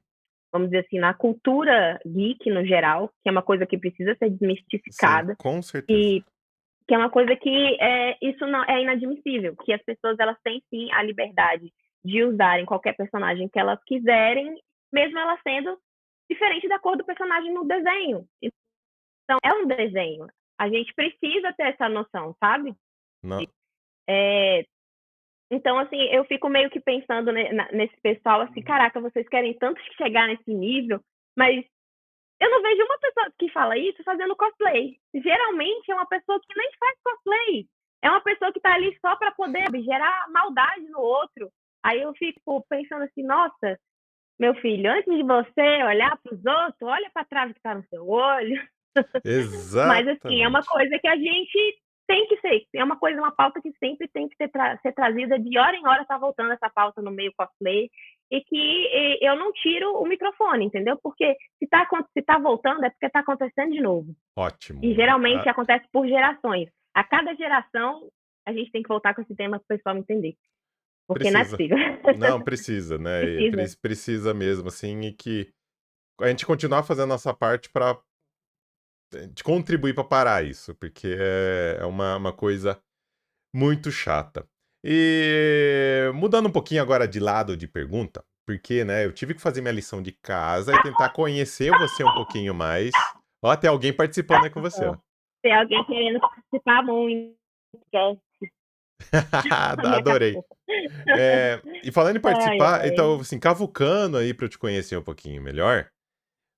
vamos dizer assim, na cultura geek no geral, que é uma coisa que precisa ser Sim, desmistificada, com certeza. e que é uma coisa que isso não é inadmissível, que as pessoas elas têm sim a liberdade de usarem qualquer personagem que elas quiserem, mesmo ela sendo diferente da cor do personagem no desenho. Então, é um desenho. A gente precisa ter essa noção, sabe? Não, É, Então, assim, eu fico meio que pensando nesse pessoal, assim, caraca, vocês querem tanto chegar nesse nível, mas eu não vejo uma pessoa que fala isso fazendo cosplay. Geralmente é uma pessoa que nem faz cosplay. É uma pessoa que tá ali só para poder gerar maldade no outro. Aí eu fico pensando assim, nossa, meu filho, antes de você olhar para os outros, olha para a trave que tá no seu olho. Mas, assim, é uma exatamente. coisa que a gente tem que ser. É uma coisa, uma pauta que sempre tem que ser trazida. De hora em hora tá voltando essa pauta no meio cosplay. E que eu não tiro o microfone, entendeu? Porque se tá voltando é porque tá acontecendo de novo. E Ótimo. geralmente acontece por gerações. A cada geração, a gente tem que voltar com esse tema para o pessoal entender. Porque não é Precisa. possível. Não, precisa, né? E Precisa. precisa mesmo, assim, e que a gente continuar fazendo a nossa parte para de contribuir para parar isso, porque é uma coisa muito chata. E mudando um pouquinho agora de lado de pergunta, porque, né, eu tive que fazer minha lição de casa e tentar conhecer você um pouquinho mais. Ó, tem alguém participando aí com você, ó. Tem alguém querendo participar muito, quer a minha Adorei. cachorra. E falando em Ai, participar, ai. então, assim, cavucando aí para eu te conhecer um pouquinho melhor,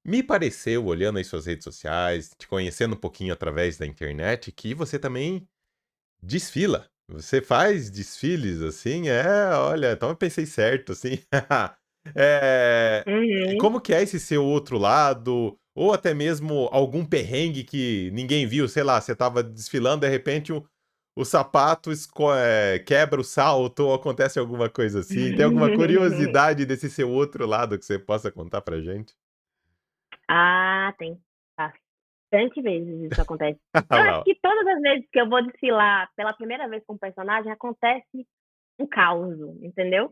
me pareceu, olhando as suas redes sociais, te conhecendo um pouquinho através da internet, que você também desfila. Você faz desfiles assim? Olha, então eu pensei certo, assim. É, Uhum. como que é esse seu outro lado? Ou até mesmo algum perrengue que ninguém viu, sei lá, você tava desfilando, de repente o sapato quebra o salto ou acontece alguma coisa assim. Tem alguma curiosidade desse seu outro lado que você possa contar pra gente? Ah, tem bastante vezes isso acontece. Olha Eu lá, acho ó. que todas as vezes que eu vou desfilar pela primeira vez com um personagem, acontece um caos, entendeu?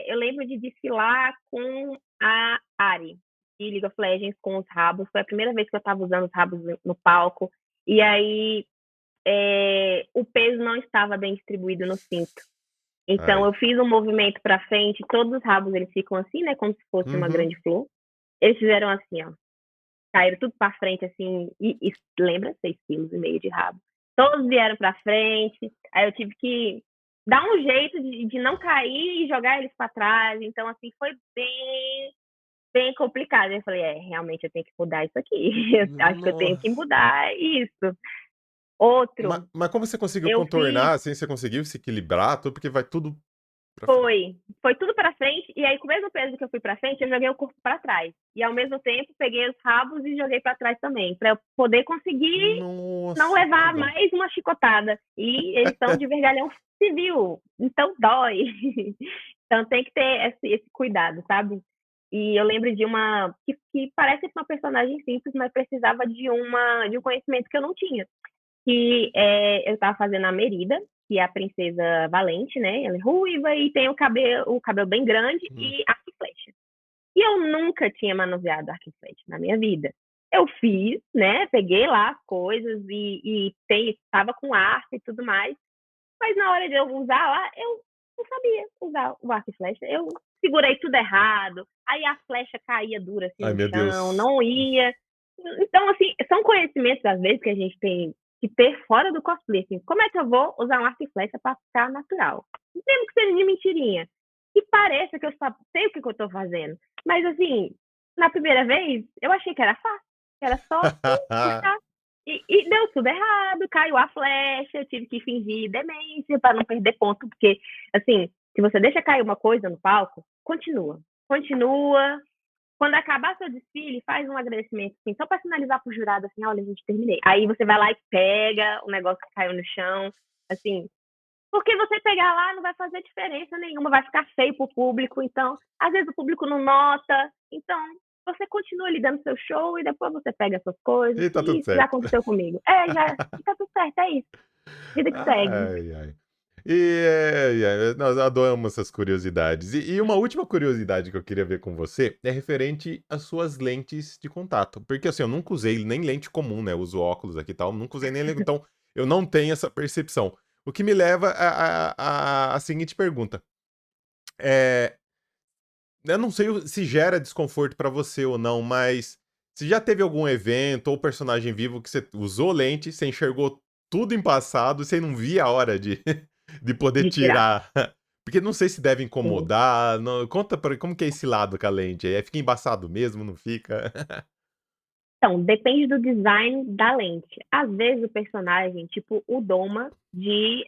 Eu lembro de desfilar com a Ari, League of Legends com os rabos. Foi a primeira vez que eu estava usando os rabos no palco. E aí, o peso não estava bem distribuído no cinto. Então, Ai. eu fiz um movimento para frente, todos os rabos eles ficam assim, né? Como se fosse uma Uhum. grande flor. Eles fizeram assim, ó. Caíram tudo para frente, assim. E lembra? 6,5 kg de rabo. Todos vieram para frente. Aí eu tive que dar um jeito de não cair e jogar eles para trás. Então, assim, foi bem, bem complicado. Eu falei, realmente eu tenho que mudar isso aqui. Eu acho que eu tenho que Nossa. mudar isso. Ma Outro, mas como você conseguiu eu fiz contornar, assim, você conseguiu se equilibrar tudo, porque vai tudo pra frente. Foi tudo para frente, e aí com o mesmo peso que eu fui para frente, eu joguei o corpo para trás. E ao mesmo tempo peguei os rabos e joguei para trás também, para eu poder conseguir não Nossa, que levar legal. mais uma chicotada. E eles são de vergalhão civil, então dói. Então tem que ter esse cuidado, sabe? E eu lembro de uma que parece uma personagem simples, mas precisava de um conhecimento que eu não tinha. Que eu estava fazendo a Merida, que é a princesa Valente, né? Ela é ruiva e tem o cabelo bem grande Hum. e arco e flecha. E eu nunca tinha manuseado arco e flecha na minha vida. Eu fiz, né? Peguei lá as coisas e estava com arco e tudo mais. Mas na hora de eu usar lá, eu não sabia usar o arco e flecha. Eu segurei tudo errado. Aí a flecha caía dura assim Ai, no meu chão, Deus. não ia. Então, assim, são conhecimentos, às vezes, que a gente tem que ter fora do cosplay. Assim, como é que eu vou usar um arco e flecha para ficar natural? Mesmo que seja de mentirinha. Que pareça que eu sei o que eu tô fazendo. Mas, assim, na primeira vez, eu achei que era fácil. Que era só puxar. E deu tudo errado, caiu a flecha, eu tive que fingir demência para não perder ponto, porque, assim, se você deixa cair uma coisa no palco, continua. Continua. Quando acabar seu desfile, faz um agradecimento, assim, só para sinalizar pro jurado, assim, olha, gente, terminei. Aí você vai lá e pega o negócio que caiu no chão, assim, porque você pegar lá não vai fazer diferença nenhuma, vai ficar feio pro público, então, às vezes o público não nota, então, você continua ali dando seu show e depois você pega essas coisas, E tá e tudo isso já certo. aconteceu comigo. Já, e tá tudo certo, é isso, vida que segue. Ai, ai. Nós adoramos essas curiosidades. E uma última curiosidade que eu queria ver com você é referente às suas lentes de contato. Porque assim, eu nunca usei nem lente comum, né? Eu uso óculos aqui e tal, nunca usei nem lente, então eu não tenho essa percepção. O que me leva à seguinte pergunta. É, eu não sei se gera desconforto pra você ou não, mas se já teve algum evento ou personagem vivo que você usou lente, você enxergou tudo embaçado e você não via a hora de, de poder De tirar, tirar. Porque não sei se deve sim. incomodar. Conta pra como que é esse lado com a lente. Fica embaçado mesmo, não fica? Então, depende do design da lente. Às vezes o personagem, tipo o Doma de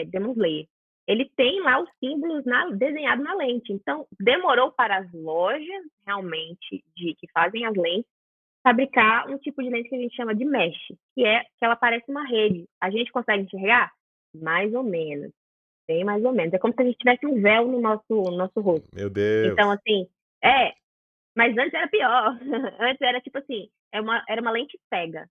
Demon Slayer, ele tem lá os símbolos desenhados na lente. Então, demorou para as lojas realmente que fazem as lentes fabricar um tipo de lente que a gente chama de mesh, que ela parece uma rede. A gente consegue enxergar? Mais ou menos, bem mais ou menos. É como se a gente tivesse um véu no nosso rosto. Meu Então, Deus. assim, mas antes era pior. Antes era tipo assim, era uma lente cega.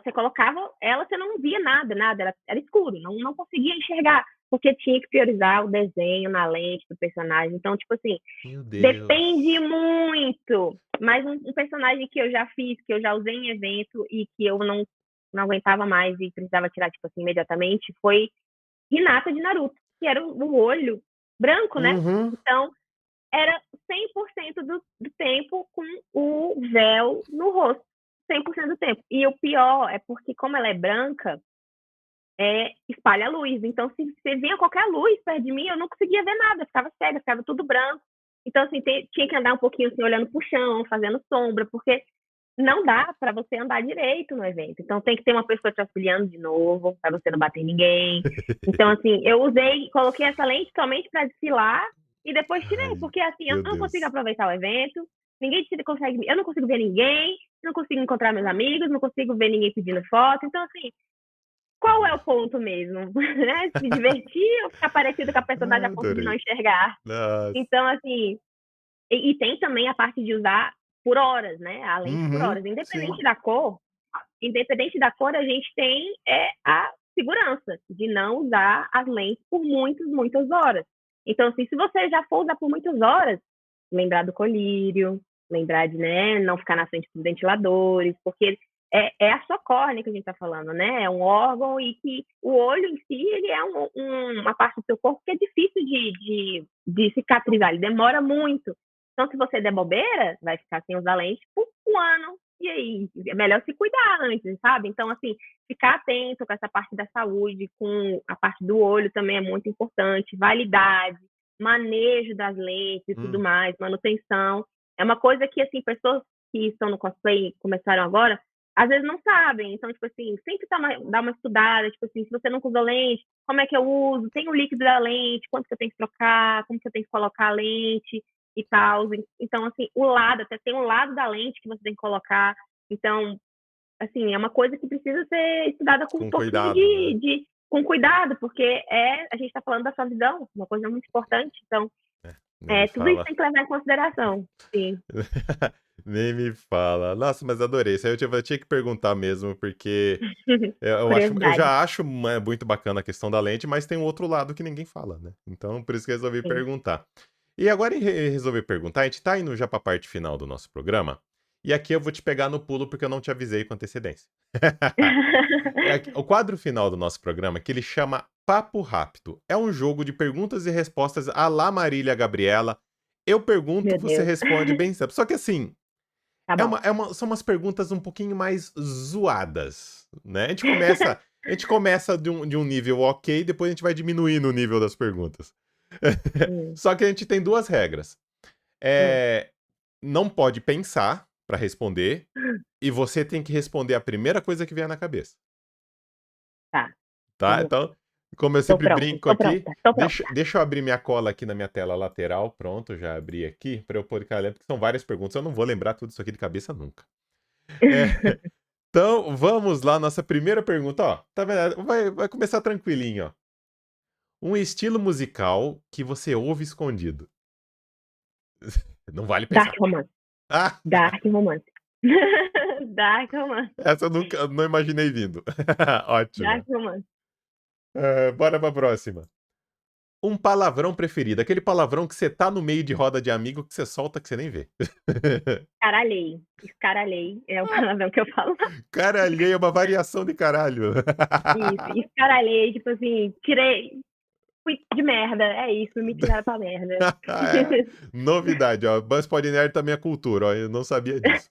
Você colocava ela, você não via nada, nada, era escuro, não conseguia enxergar, porque tinha que priorizar o desenho na lente do personagem. Então, tipo assim, Meu Deus. depende muito. Mas um personagem que eu já fiz, que eu já usei em evento e que eu não aguentava mais e precisava tirar, tipo assim, imediatamente, foi Hinata de Naruto, que era o olho branco, né? Uhum. Então, era 100% do tempo com o véu no rosto. 100% do tempo. E o pior é porque, como ela é branca, espalha a luz. Então, se vinha qualquer luz perto de mim, eu não conseguia ver nada. Ficava cega, ficava tudo branco. Então, assim, tinha que andar um pouquinho assim, olhando pro chão, fazendo sombra, porque não dá para você andar direito no evento. Então, tem que ter uma pessoa te auxiliando de novo, para você não bater em ninguém. Então, assim, eu coloquei essa lente somente para desfilar e depois tirei, Ai, porque assim, eu meu não consigo Deus. aproveitar o evento, eu não consigo ver ninguém, não consigo encontrar meus amigos, não consigo ver ninguém pedindo foto. Então, assim, qual é o ponto mesmo? Né? Se divertir ou ficar parecido com a personagem Ah, a ponto de não adorei. enxergar? Nossa. Então, assim, e tem também a parte de usar por horas, né? A lente por Uhum. horas. Sim. Independente da cor, a gente tem a segurança de não usar as lentes por muitas horas. Então, assim, se você já for usar por muitas horas, lembrar do colírio, lembrar de, né, não ficar na frente dos ventiladores, porque é a sua córnea que a gente está falando, né? É um órgão e que o olho em si, ele é uma parte do seu corpo que é difícil de cicatrizar, ele demora muito. Então, se você der bobeira, vai ficar sem usar lente por um ano. E aí, é melhor se cuidar antes, sabe? Então, assim, ficar atento com essa parte da saúde, com a parte do olho também é muito importante, validade, manejo das lentes e tudo Hum, mais, manutenção. É uma coisa que, assim, pessoas que estão no cosplay começaram agora, às vezes não sabem. Então, tipo assim, sempre dá uma estudada, tipo assim, se você não usa lente, como é que eu uso? Tem o líquido da lente, quanto que eu tenho que trocar, como que eu tenho que colocar a lente e tal. Então, assim, o lado, até tem um lado da lente que você tem que colocar. Então, assim, é uma coisa que precisa ser estudada com um com pouquinho cuidado, né? com cuidado, porque a gente está falando da sua visão, uma coisa muito importante. Então, Nem me tudo isso fala. tem que levar em consideração. Sim, Nem me fala. Nossa, mas adorei. Isso aí eu tinha que perguntar mesmo, porque eu curiosidade. já acho muito bacana a questão da lente, mas tem um outro lado que ninguém fala, né? Então, por isso que eu resolvi Sim. perguntar. E agora resolvi perguntar, a gente tá indo já pra parte final do nosso programa, e aqui eu vou te pegar no pulo porque eu não te avisei com antecedência. O quadro final do nosso programa, que ele chama Papo Rápido, é um jogo de perguntas e respostas à la Marília Gabriela. Eu pergunto, Meu você Deus. responde bem sempre. Só que assim, Tá bom. são umas perguntas um pouquinho mais zoadas, né? A gente começa de um nível ok, depois a gente vai diminuindo o nível das perguntas. Hum, Só que a gente tem duas regras. hum. É, não pode pensar pra responder, e você tem que responder a primeira coisa que vier na cabeça, Tá, tá? vamos lá. Então, como eu Tô sempre pronta, brinco tô aqui, pronta, tô pronta. deixa eu abrir minha cola aqui na minha tela lateral. Pronto, já abri aqui, pra eu poder lembrar, porque são várias perguntas. Eu não vou lembrar tudo isso aqui de cabeça nunca. É, então, vamos lá, nossa primeira pergunta, ó. Tá vendo? Vai começar tranquilinho, ó. Um estilo musical que você ouve escondido. Não vale Dark pensar. romance, Ah, dark romance. Dark romance, essa eu nunca, não imaginei vindo. dark Ótima. romance. Bora pra próxima. Um palavrão preferido. Aquele palavrão que você tá no meio de roda de amigo que você solta que você nem vê. Escaralhei, escaralhei, é o palavrão que eu falo. Cara alheio é uma variação de caralho. Isso, escaralhei, tipo assim, fui de merda, é isso, me tiraram pra merda. É, novidade, ó. Buzz Podnerd também é cultura, ó. Eu não sabia disso.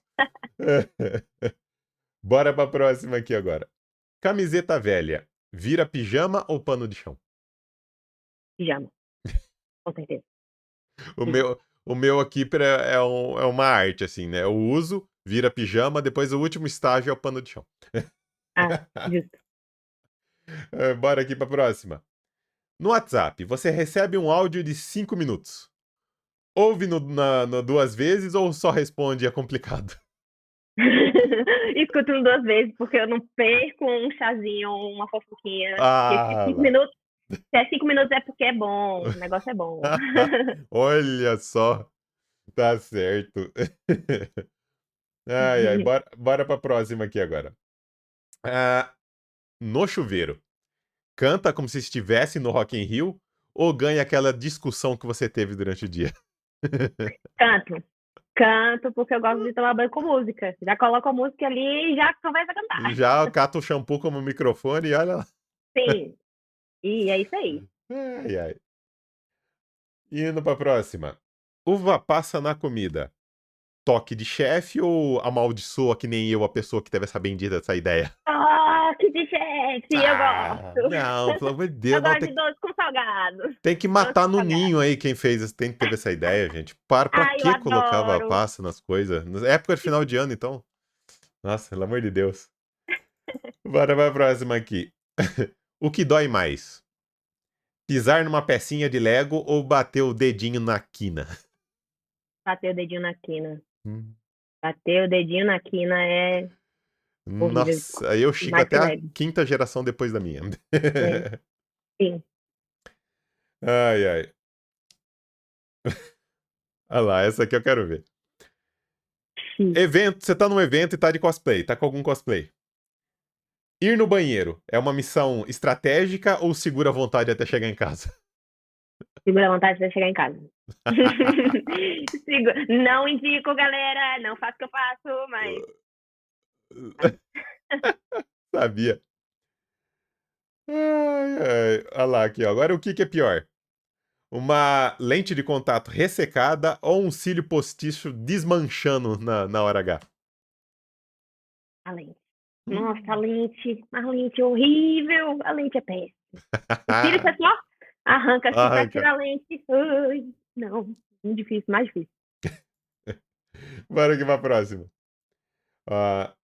Bora pra próxima aqui agora. Camiseta velha. Vira pijama ou pano de chão? Pijama, com certeza. O Sim. meu, o meu aqui é uma arte, assim, né? Eu uso, vira pijama, depois o último estágio é o pano de chão. Ah, justo. Bora aqui pra próxima. No WhatsApp, você recebe um áudio de 5 minutos. Ouve no duas vezes ou só responde é complicado? Escuto duas vezes, porque eu não perco um chazinho, uma fofoquinha. Porque se Ah, cinco lá. minutos, se é 5 minutos é porque é bom, o negócio é bom. Olha só, tá certo. Ai, ai, bora pra próxima aqui agora. Ah, no chuveiro, canta como se estivesse no Rock in Rio ou ganha aquela discussão que você teve durante o dia? Canto. Canto porque eu gosto de tomar banho com música. Já coloco a música ali e já começa a cantar. Já cata o shampoo como microfone e olha lá. Sim. E é isso aí. Ai, ai. Indo pra próxima. Uva passa na comida. Toque de chefe ou amaldiçoa que nem eu a pessoa que teve essa bendita essa ideia? Ah, que de chefe, eu Ah, gosto. não, pelo amor de Eu Deus, não, gosto de doce com salgado. tem que Doce matar com no salgado. ninho aí quem fez, quem teve essa ideia, gente. Pra Ai, eu que colocava adoro. passa nas coisas? Na época de final de ano, então. Nossa, pelo amor de Deus. Bora pra próxima aqui. O que dói mais? Pisar numa pecinha de Lego ou bater o dedinho na quina? Bater o dedinho na quina. Hum. Bater o dedinho na quina é horrível. Nossa, aí eu chico Mais até que a leve. quinta geração depois da minha. É, sim. Ai, ai. Olha lá, essa aqui eu quero ver. Sim. Evento, você tá num evento e tá de cosplay, tá com algum cosplay. Ir no banheiro é uma missão estratégica ou segura a vontade até chegar em casa? Segura a vontade de chegar em casa. Não indico, galera. Não faço o que eu faço, mas. Sabia. Ai, ai. Olha lá, aqui, ó. Agora o que que é pior? Uma lente de contato ressecada ou um cílio postiço desmanchando na hora H? A lente. Nossa, Hum. a lente é horrível. A lente é péssima. O cílio você só arranca assim pra Arranca. tirar a lente. Ai, não, muito difícil, mais difícil. Bora aqui pra próxima. Ah,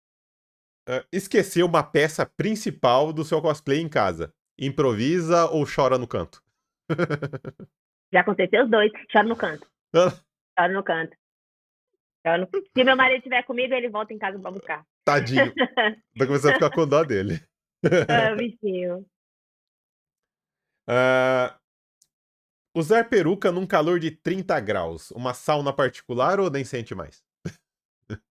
esqueceu uma peça principal do seu cosplay em casa. Improvisa ou chora no canto? Já aconteceu os dois. Choro no canto. Choro no canto. Se meu marido estiver comigo, ele volta em casa pra buscar. Tadinho. Tô começando a ficar com dó dele. Ah, bichinho. Ah, usar peruca num calor de 30 graus. Uma sauna particular ou nem sente mais?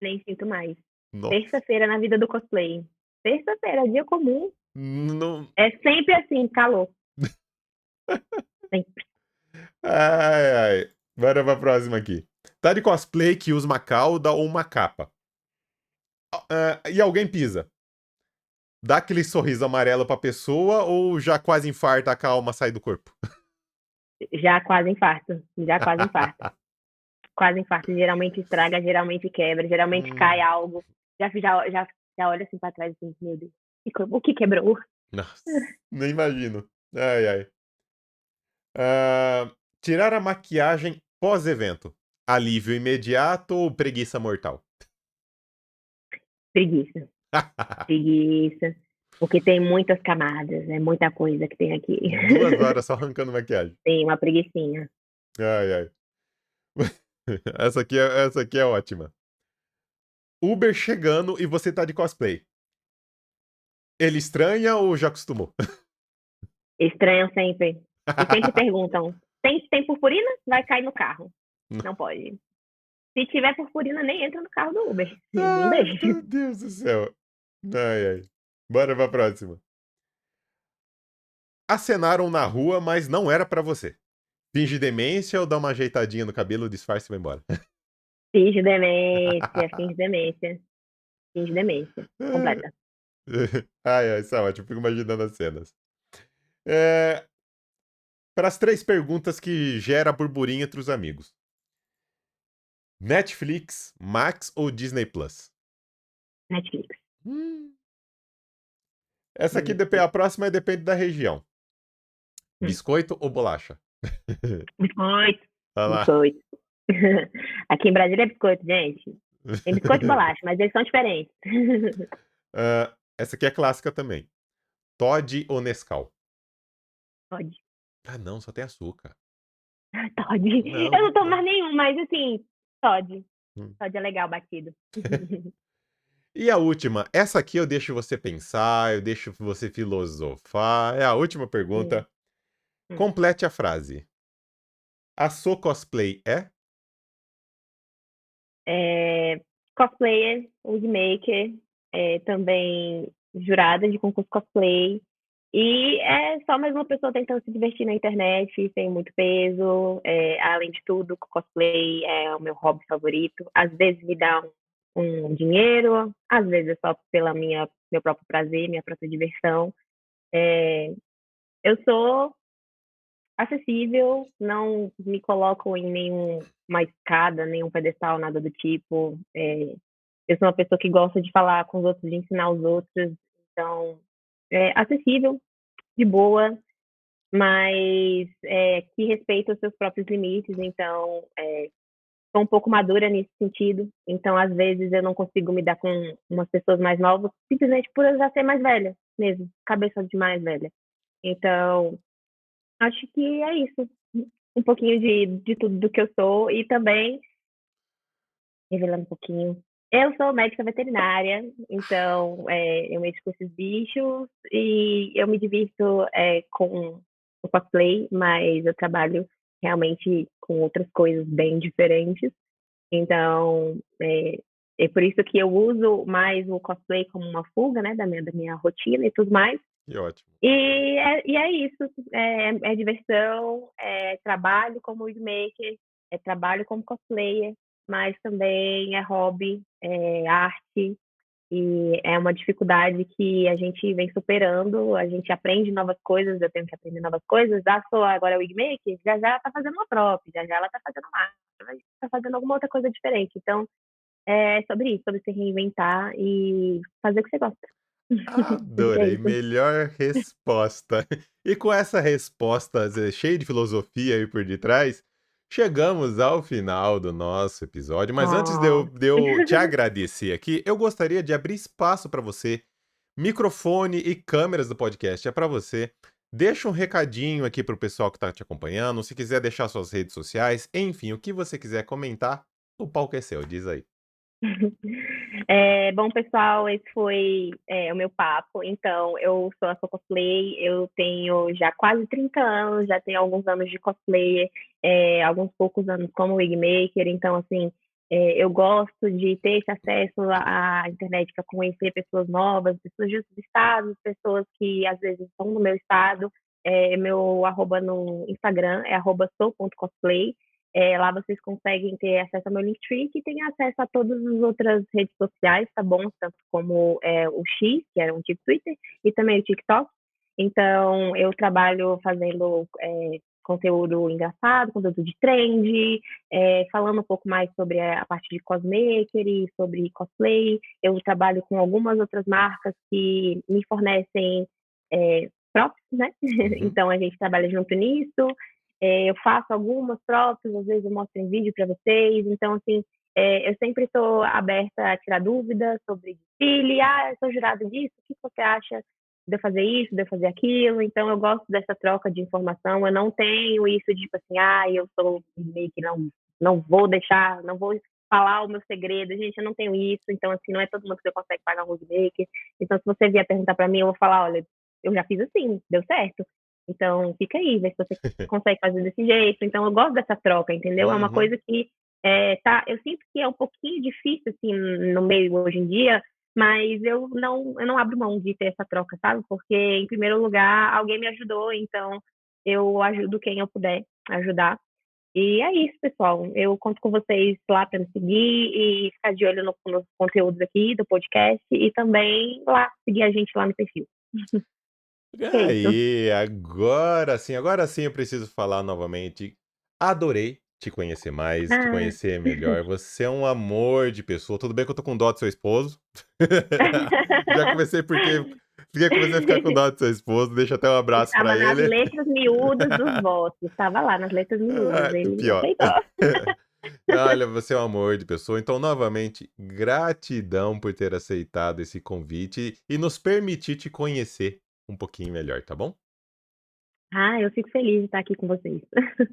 Nem sinto mais. Nossa. Terça-feira na vida do cosplay. Terça-feira, dia comum. Não. É sempre assim, calor. Sempre. Ai, ai. Bora pra próxima aqui. Tá de cosplay que usa uma cauda ou uma capa. E alguém pisa. Dá aquele sorriso amarelo pra pessoa ou já quase infarta, a calma sai do corpo? Já quase infarto. Já quase infarto. Quase infarto. Geralmente estraga, geralmente quebra, geralmente cai Hum, algo. Já olha assim pra trás e assim, meu Deus. O que quebrou? nossa, nem imagino. Ai, ai. Tirar a maquiagem pós-evento. Alívio imediato ou preguiça mortal? Preguiça. Preguiça. Porque tem muitas camadas, é muita coisa que tem aqui. 2 horas só arrancando maquiagem. Tem uma preguicinha. Ai, ai. Essa aqui é ótima. Uber chegando e você tá de cosplay. Ele estranha ou já acostumou? Estranham sempre. E sempre perguntam: tem purpurina? Vai cair no carro. Não pode. Se tiver purpurina, nem entra no carro do Uber. Não Ai, deixa. meu Deus do céu. Ai, ai. Bora pra próxima. Acenaram na rua, mas não era pra você. Finge demência ou dá uma ajeitadinha no cabelo, disfarce e vai embora? Finge demência, finge demência, finge demência. Completa. Ai, ai, isso é ótimo. Fico imaginando as cenas. É, para as 3 perguntas que gera burburinho entre os amigos. Netflix, Max ou Disney Plus? Netflix. Hum, essa aqui, Netflix. a próxima depende da região. Hum. Biscoito ou bolacha? Biscoito. Olha lá. Biscoito. Aqui em Brasília é biscoito, gente. Tem biscoito e bolacha, mas eles são diferentes. Essa aqui é clássica também. Toddy ou Nescau? Todd. Ah, não, só tem açúcar. Todd. Não, Eu não não tomo pode. mais nenhum, mas assim, Todd. Hum. Todd é legal batido. E a última, essa aqui eu deixo você pensar, eu deixo você filosofar. É a última Hum, pergunta. hum. Complete a frase. A sua cosplay é? Cosplayer, wigmaker, também jurada de concurso cosplay. E é só mais uma pessoa tentando se divertir na internet, sem muito peso. Além de tudo, cosplay é o meu hobby favorito. Às vezes me dá um dinheiro, às vezes é só pela meu próprio prazer, minha própria diversão. É, eu sou acessível, não me coloco em nenhuma escada, nenhum pedestal, nada do tipo. Eu sou uma pessoa que gosta de falar com os outros, de ensinar os outros, então é acessível, de boa, mas que respeita os seus próprios limites, então sou um pouco madura nesse sentido, então às vezes eu não consigo me dar com umas pessoas mais novas, simplesmente por eu já ser mais velha mesmo, cabeça de mais velha. Então, acho que é isso. Um pouquinho de tudo do que eu sou e também, revelando um pouquinho, eu sou médica veterinária, então eu mexo com esses bichos e eu me divirto com o cosplay, mas eu trabalho realmente com outras coisas bem diferentes. Então, é por isso que eu uso mais o cosplay como uma fuga, né, da minha rotina e tudo mais. Que ótimo. E é isso, é diversão, é trabalho como wigmaker, é trabalho como cosplayer, mas também é hobby, é arte, e é uma dificuldade que a gente vem superando, a gente aprende novas coisas, eu tenho que aprender novas coisas. Ah, sou agora wigmaker, já já ela tá fazendo uma prop, já já ela tá fazendo máscara, tá fazendo alguma outra coisa diferente. Então, é sobre isso, sobre se reinventar e fazer o que você gosta. Acho que é Adorei, isso. melhor resposta. E com essa resposta cheia de filosofia aí por detrás, chegamos ao final do nosso episódio. Mas antes de eu, Ó. de eu te agradecer aqui, eu gostaria de abrir espaço para você. Microfone e câmeras do podcast é para você. Deixa um recadinho aqui pro pessoal que tá te acompanhando. Se quiser deixar suas redes sociais, enfim, o que você quiser comentar, o palco é seu, diz aí. Bom, pessoal, esse foi o meu papo. Então, eu sou a Sou Cosplay, eu tenho já quase 30 anos, já tenho alguns anos de cosplayer, alguns poucos anos como wigmaker. Então, assim, eu gosto de ter esse acesso à internet para conhecer pessoas novas, pessoas de outros estados, pessoas que às vezes estão no meu estado. Meu arroba no Instagram é @sou.cosplay. Lá vocês conseguem ter acesso ao meu Linktree, que tem acesso a todas as outras redes sociais, tá bom? Tanto como o X, que era um tipo Twitter, e também o TikTok. Então, eu trabalho fazendo conteúdo engraçado, conteúdo de trend, falando um pouco mais sobre a parte de cosmaker e sobre cosplay. Eu trabalho com algumas outras marcas que me fornecem props, né? Uhum. Então, a gente trabalha junto nisso. Eu faço algumas próprias, às vezes eu mostro em vídeo para vocês. Então, assim, eu sempre estou aberta a tirar dúvidas sobre desfile. Ah, eu sou jurado disso, o que você acha de eu fazer isso, de eu fazer aquilo? Então, eu gosto dessa troca de informação. Eu não tenho isso de, tipo assim, eu sou meio que não vou deixar, não vou falar o meu segredo. Gente, eu não tenho isso. Então, assim, não é todo mundo que consegue pagar um roadmaker. Então, se você vier perguntar para mim, eu vou falar, olha, eu já fiz assim, deu certo. Então, fica aí, vê se você consegue fazer desse jeito. Então, eu gosto dessa troca, entendeu? É uma Uhum. coisa que eu sinto que é um pouquinho difícil, assim, no meio hoje em dia, mas eu não abro mão de ter essa troca, sabe? Porque, em primeiro lugar, alguém me ajudou, então eu ajudo quem eu puder ajudar. E é isso, pessoal. Eu conto com vocês lá para me seguir e ficar de olho nos conteúdos aqui do podcast e também lá, seguir a gente lá no perfil. É isso. Aí, agora sim eu preciso falar novamente. Adorei te conhecer mais, te Ah. conhecer melhor. Você é um amor de pessoa. Tudo bem que eu tô com dó do seu esposo. Já comecei porque comecei a ficar com dó do seu esposo. Deixa até um abraço Estava pra nas ele. letras miúdas dos votos, estava lá nas letras miúdas, Ah, ele pior. aceitou. Olha, você é um amor de pessoa. Então, novamente, gratidão por ter aceitado esse convite e nos permitir te conhecer um pouquinho melhor, tá bom? Eu fico feliz de estar aqui com vocês.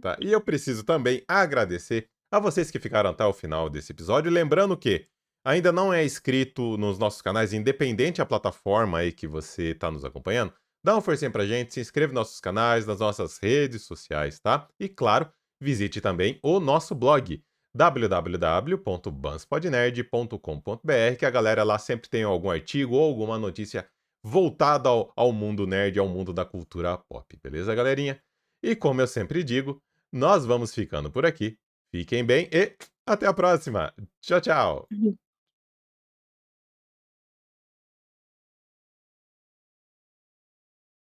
Tá? E eu preciso também agradecer a vocês que ficaram até o final desse episódio. Lembrando que ainda não é inscrito nos nossos canais, independente a plataforma aí que você está nos acompanhando, dá uma forcinha pra gente, se inscreve nos nossos canais, nas nossas redes sociais, tá? E claro, visite também o nosso blog www.banspodnerd.com.br, que a galera lá sempre tem algum artigo ou alguma notícia voltada ao mundo nerd, ao mundo da cultura pop, beleza, galerinha? E como eu sempre digo, nós vamos ficando por aqui. Fiquem bem e até a próxima. Tchau, tchau.